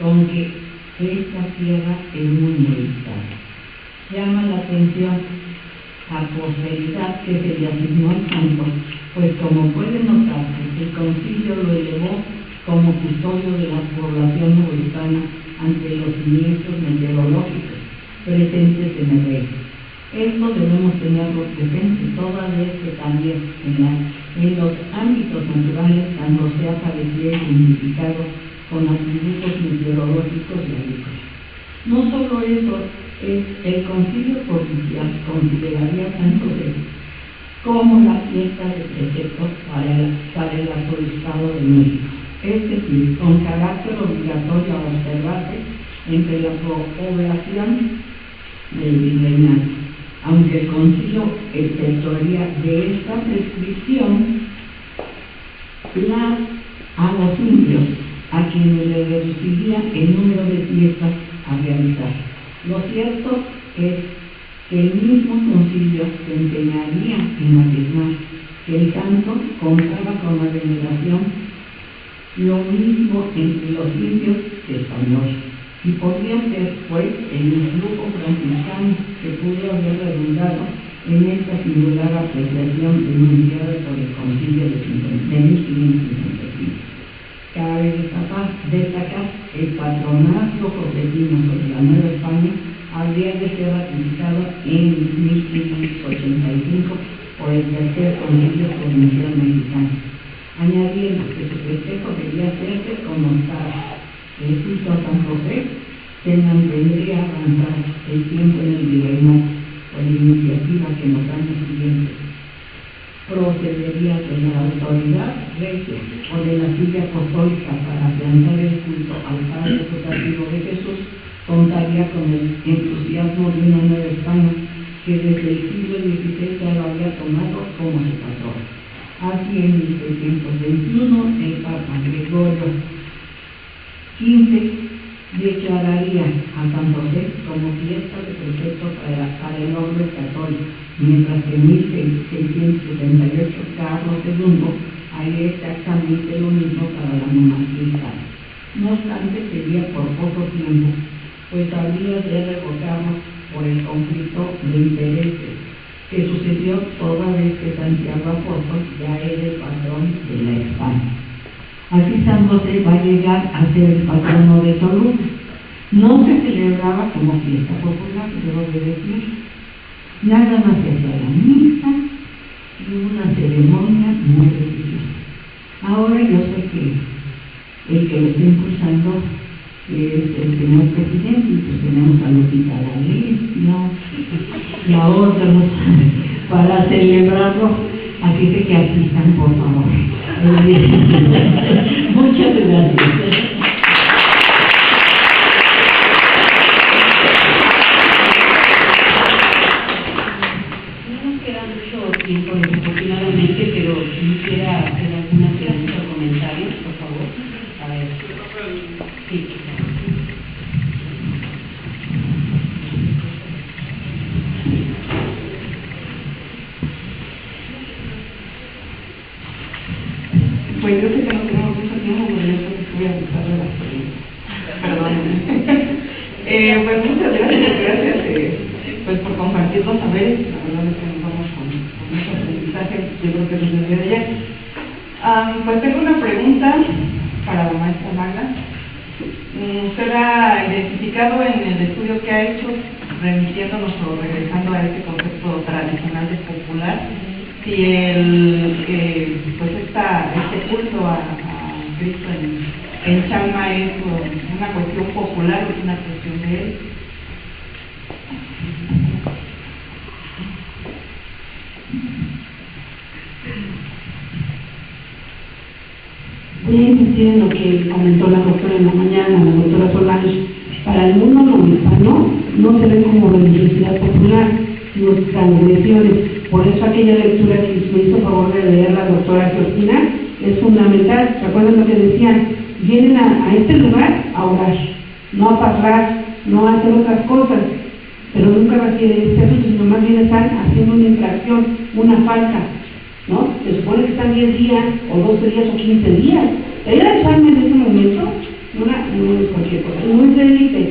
[SPEAKER 7] con que esta tierra es muy molestada. Llama la atención a posteridad que se le asignó al santo, pues como puede notarse, el concilio lo elevó como custodio de la población novohispana ante los siniestros meteorológicos presentes en el reino. Esto debemos tenerlo presente, toda vez que también en los ámbitos naturales San José aparecía identificado con atributos meteorológicos y agrícolas. No solo eso, el concilio provincial consideraría a San José como la fiesta de precepto para el arzobispado de México, es decir, con carácter obligatorio a observarse entre la población del virreinato, aunque el concilio exceptuaría de esta prescripción a los indios, a quienes le reduciría el número de fiestas a realizar. Lo cierto es que el mismo concilio se empeñaría en afirmar que el santo contaba con la veneración lo mismo entre los indios que españoles, y podría ser, pues, el influjo franciscano que pudo haber redundado en esta singular apreciación denunciada por el concilio de 1555. Cabe destacar el patronazgo josefino sobre la Nueva España habría de ser ratificado en 1585 por el tercer concilio provincial mexicano, añadiendo que su festejo debía hacerse con nostalgia. El culto a San José se mantendría avanzar el tiempo en el virreinato por la iniciativa que en los años siguientes procedería de la autoridad regia o de la silla apostólica para afianzar el culto al Padre putativo de Jesús, contaría con el entusiasmo de una Nueva España que desde el siglo XVI ya lo había tomado como su patrón. Así en 1621 el Papa Gregorio V 15 declararía a San José como fiesta de precepto para el orden católico, mientras que en 1678 Carlos II haría exactamente lo mismo para la monarquía hispana. No obstante, sería por poco tiempo, pues habría de revocarlo por el conflicto de intereses que sucedió toda vez que Santiago Apóstol ya era el patrón de la España. Así San José va a llegar a ser el patrono de Toluca. No se celebraba como fiesta popular, debo de decir. Nada más se hacía la misa y una ceremonia muy religiosa. Ahora yo sé que el que lo está impulsando es el señor presidente, y pues tenemos a Lupita D'Alessio y a otros para celebrarlo. Así que asistan, por favor. Muchas gracias. No nos queda mucho tiempo, desafortunadamente, pero quisiera hacer algunas preguntas o comentarios, por favor. A ver. Sí.
[SPEAKER 1] Pues yo sé que no tenemos mucho tiempo, pero yo creo que voy a empezar a las preguntas. Perdón. Pues muchas gracias pues por compartir los saberes. La verdad es que nos vamos con mucho aprendizaje, yo creo que desde el día de ayer. Pues tengo una pregunta para la maestra Magda. Usted ha identificado en el estudio que ha hecho, remitiéndonos o regresando a este concepto tradicional de popular, si pues este culto a Cristo en Chalma es una cuestión popular o es una cuestión de él.
[SPEAKER 3] Voy a insistir en lo que comentó la doctora en la mañana, la doctora Solares. Para el mundo no hispano no se ve como religiosidad popular, sino transgresiones. Por eso aquella lectura que me hizo favor de leer la doctora Georgina es fundamental. ¿Recuerdan lo que decían? Vienen a este lugar a orar, no a parlar, no a hacer otras cosas, pero nunca requiere este asunto, sino más bien están haciendo una infracción, una falta, ¿no? Se supone que están 10 días, o 12 días, o 15 días. Ir al Chalma en ese momento no es cualquier cosa, no es de élite.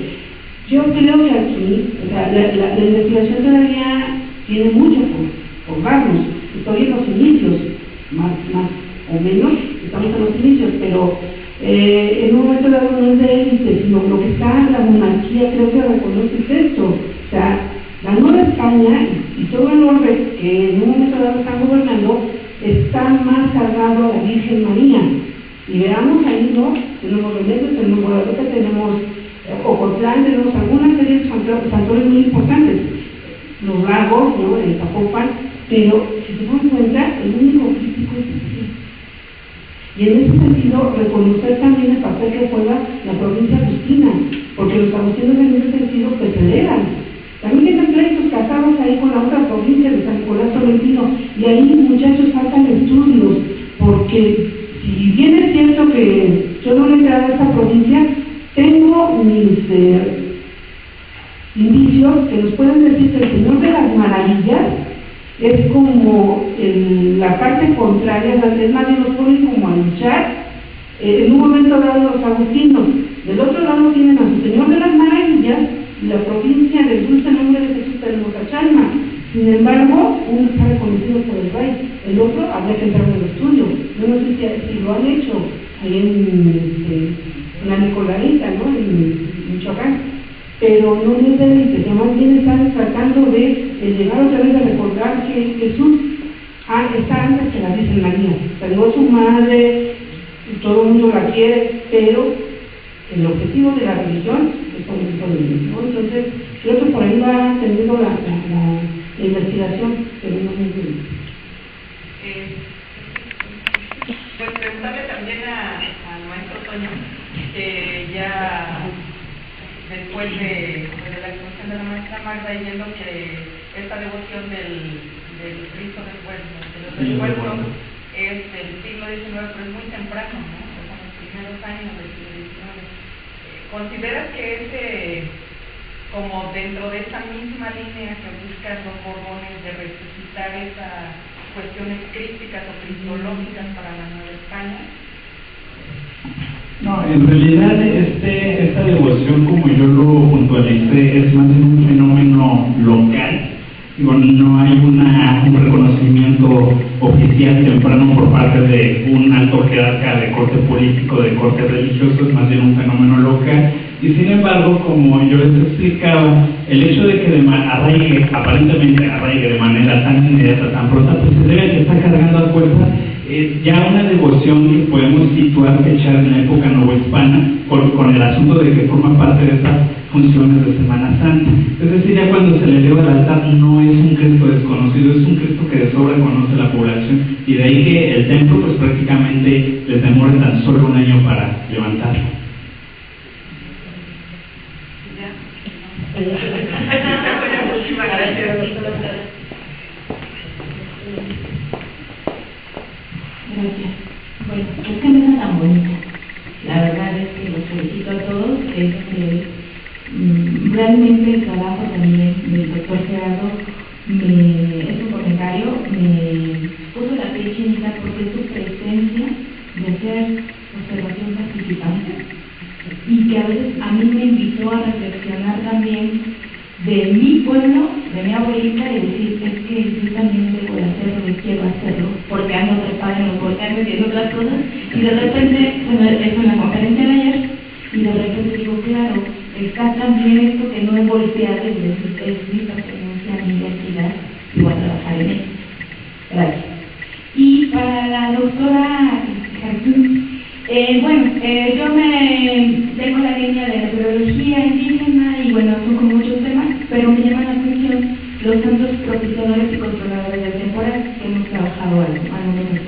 [SPEAKER 3] Yo creo que aquí, o sea, la investigación todavía tiene mucho por darnos, estoy en los inicios, más o menos, estamos en los inicios, pero en un momento dado no es de élite, sino lo que está en la monarquía, creo que reconoce esto. O sea, la Nueva España y todo el orbe que en un momento dado están gobernando está más cargado a la Virgen María. Y veamos ahí, ¿no? Tenemos Remedios, tenemos Guadalupe, tenemos Ocotlán, tenemos alguna serie de santuarios muy importantes, los lagos, ¿no? El Zapopan, pero si se dan cuenta, el único crítico es Jesús. Y en ese sentido, reconocer también el papel que juega la provincia agustina, porque los agustinos en ese sentido perseleran. También tienen pleitos casados ahí con la otra provincia de San Nicolás Tolentino, y ahí, muchachos, faltan estudios, porque si bien es cierto que yo no le he entrado a esta provincia, tengo mis indicios que nos pueden decir que el Señor de las Maravillas es como la parte contraria, es más bien nos ponen como a luchar en un momento dado los agustinos. Del otro lado tienen a su Señor de las Maravillas y la provincia del dulce nombre de Jesús tenemos a Chalma. Sin embargo, uno está reconocido por el rey, el otro habría que entrar en el estudio. Yo no sé si lo han hecho ahí en la Nicolaita, ¿no? En Michoacán, pero no es de élite, que más bien están tratando de llegar otra vez a recordar que Jesús está antes que la Virgen María. Salvó a su madre, todo el mundo la quiere, pero el objetivo de la religión es por el hijo de Dios, ¿no? Entonces, creo que por ahí va teniendo la investigación, pero no es de élite.
[SPEAKER 4] Pues preguntarle también al maestro Toño, que ya después de la exposición de la maestra Magda, y viendo que esta devoción del Cristo del Recuerdo es del siglo XIX, pero es muy temprano, ¿no? O sea, los primeros años del siglo XIX. ¿consideras que es como dentro de esa misma línea que buscan los Borbones de resucitar esas cuestiones críticas o cristológicas para la Nueva España?
[SPEAKER 6] No, en realidad esta devoción, como yo lo puntualicé, es más bien un fenómeno local. Digo, no hay un reconocimiento oficial temprano por parte de un alto jerarca de corte político, de corte religioso, es más bien un fenómeno local. Y sin embargo, como yo les explicaba, el hecho de que aparentemente arraigue de manera tan inmediata, tan pronta, pues se debe que está cargando a fuerza ya una devoción que podemos situar, fechar en la época novohispana, con el asunto de que forma parte de estas funciones de Semana Santa. Es decir, ya cuando se le eleva al altar no es un Cristo desconocido, es un Cristo que de sobra conoce la población, y de ahí que el templo pues prácticamente les demore tan solo un año para levantarlo.
[SPEAKER 7] Gracias. Bueno, es que mesa tan bonita. La verdad es que los felicito a todos. Realmente el trabajo también del doctor Gerardo es un comentario, me puso la piel chinita porque su presencia de hacer observación participante y que a veces a mí me invitó a reflexionar también de mi pueblo, de mi abuelita, y decir, es que yo también debo de hacerlo y quiero hacerlo, porque ando trepada en los volcanes y en otras cosas, y de repente, bueno, eso en la conferencia de ayer, y de repente digo, claro, está también esto que no he volteado, y decir, es mi pertenencia, mi identidad, y voy a trabajar en eso. Gracias. Y para la doctora Gertrudis, yo tengo la línea de la biología indígena y bueno, toco muchos temas, pero me llama la atención los santos propiciadores y controladores del temporal que hemos trabajado a lo menos.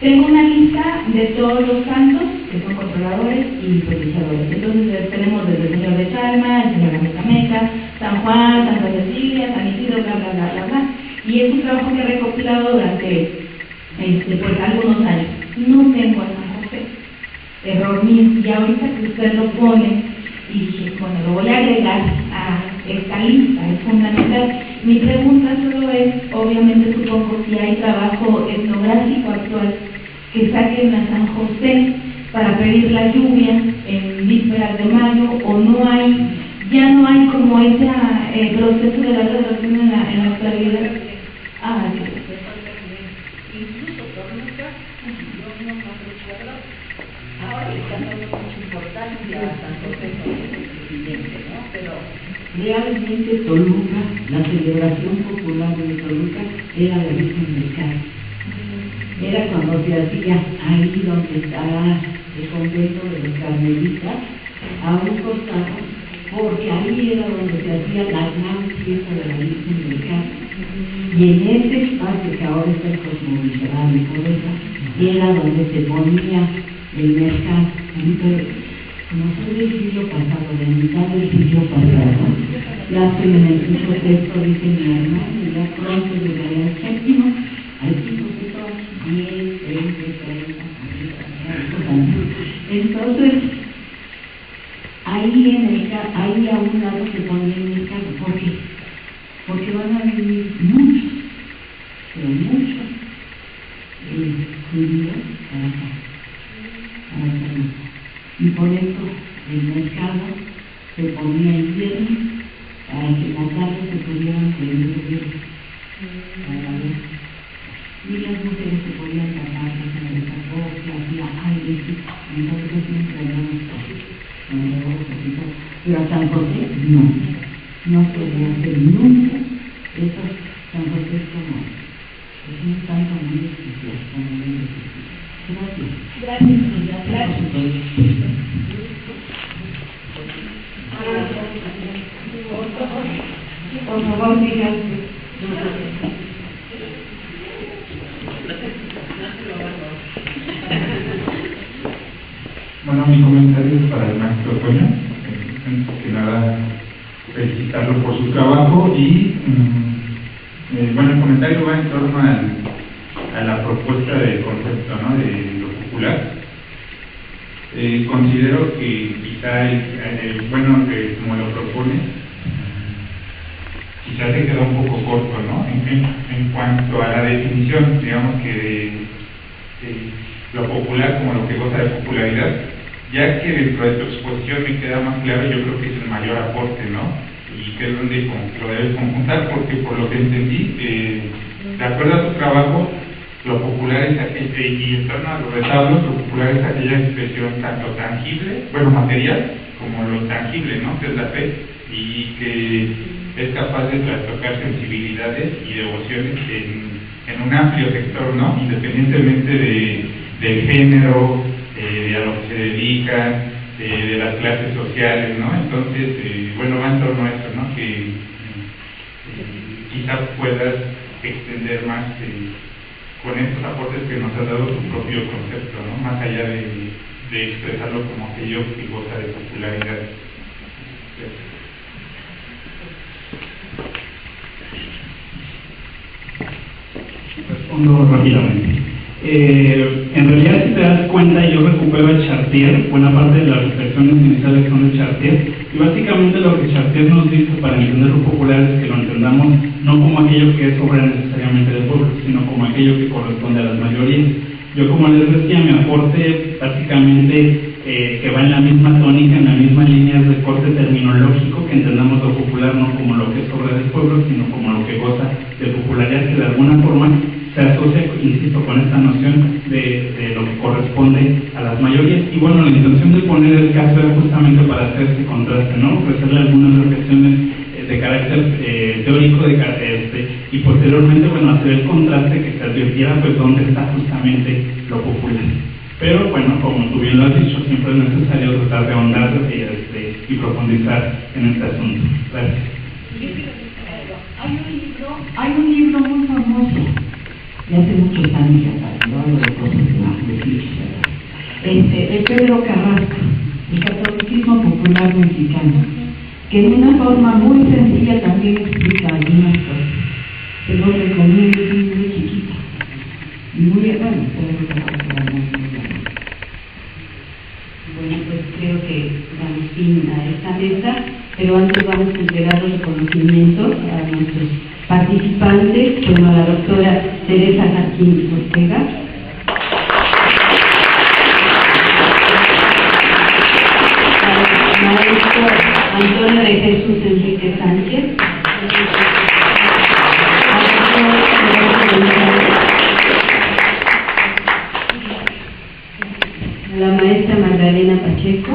[SPEAKER 7] Tengo una lista de todos los santos que son controladores y propiciadores. Entonces tenemos desde el Señor de Chalma, el Señor de Mecameca, San Juan, Santa Cecilia, San Isidro, bla, bla, bla, bla, bla. Y es un trabajo que he recopilado durante algunos años. No tengo a San José, error mío, y ahorita que usted lo pone, y dije, bueno, lo voy a agregar a esta lista, es fundamental. Mi pregunta solo es, obviamente supongo si hay trabajo etnográfico actual que saquen a San José para pedir la lluvia en vísperas de mayo, o no hay, ya no hay como ese proceso de la relación en la actualidad.
[SPEAKER 8] Incluso Torluca, yo no recuerdo, ahora le están dando mucha importancia a San José como presidente, ¿no? Pero
[SPEAKER 7] realmente Toluca, la celebración popular de Toluca era la Virgen del Carmen. Era cuando se hacía ahí donde está el convento de los carmelitas, a un costado, porque ahí era donde se hacía la gran fiesta de la Virgen del Carmen. Y en ese espacio que ahora está el Cosmovisual y por eso, era donde se ponía el mercado. Entonces, como soy del siglo pasado, de mitad del siglo pasado, ya estoy en el quinto texto, dice mi hermano, y ya pronto llegaré al séptimo, al quinto texto, 10, 20, 30, 40 años. Entonces, ahí a un lado se ponía el mercado. ¿Por qué? Porque van a venir muchos, pero muchos judíos para acá, para Toluca. Y por eso el mercado se ponía el viernes para que la tarde se pudieran pedir para ver. Y las mujeres se podían tapar, se les sacó, se hacía aire, entonces siempre hablamos con el poquito. Pero a San José no se debe hacer nunca. Eso San José es como, es un santo muy especial, muy especial. Gracias. Gracias.
[SPEAKER 3] Por favor, digan.
[SPEAKER 9] Bueno, mi comentario es para el maestro Toño. Antes que nada, felicitarlo por su trabajo y bueno, el comentario va en torno a la propuesta de concepto, ¿no?, de lo popular. Considero que quizá bueno, que como lo propone, quizá se queda un poco corto, ¿no? En cuanto a la definición, digamos que de lo popular como lo que goza de popularidad, ya que dentro de tu exposición me queda más claro, yo creo que es el mayor aporte, ¿no? Y que es donde como que lo debes conjuntar, porque por lo que entendí, de acuerdo a tu trabajo, lo popular es y en torno a los retablos, lo popular es aquella expresión tanto tangible, bueno, material, como lo tangible, ¿no? Que es la fe, y que es capaz de trastocar sensibilidades y devociones en un amplio sector, ¿no? Independientemente del género, a lo que se dedica, de las clases sociales, ¿no? Entonces, bueno, va en torno a esto, ¿no? Que quizás puedas extender más con estos aportes que nos ha dado tu propio concepto, ¿no? Más allá de expresarlo como aquello que goza de popularidad.
[SPEAKER 6] Respondo rápidamente. En realidad, si te das cuenta, yo recupero a Chartier, buena parte de las reflexiones iniciales son de Chartier, y básicamente lo que Chartier nos dice para entender lo popular es que lo entendamos no como aquello que es obra necesariamente del pueblo, sino como aquello que corresponde a las mayorías. Yo, como les decía, mi aporte prácticamente que va en la misma tónica, en la misma línea de corte terminológico, que entendamos lo popular no como lo que es obra del pueblo, sino como lo que goza de popularidad, que de alguna forma se asocia, insisto, con esta noción de lo que corresponde a las mayorías. Y bueno, la intención de poner el caso era justamente para hacer ese contraste, ¿no? Ofrecerle algunas reflexiones de carácter teórico y posteriormente, bueno, hacer el contraste que se advirtiera pues dónde está justamente lo popular. Pero bueno, como tú bien lo has dicho, siempre es necesario tratar de ahondar y profundizar en este asunto. Gracias.
[SPEAKER 7] Hay un libro muy famoso de hace muchos años ya, no hablo de cosas más de Pedro Carrasco, El catolicismo popular mexicano, que de una forma muy sencilla también explica algunas cosas. Se lo recomiendo, es un libro chiquito. Y muy bien, bueno, Pedro Carrasco era muy bueno. Bueno, pues creo que damos fin a esta mesa, pero antes vamos a entregar los reconocimientos a nuestros participantes, como a la doctora Teresa Jarquín Ortega, al maestro Antonio de Jesús Enrique Sánchez, a la maestra Magdalena Pacheco,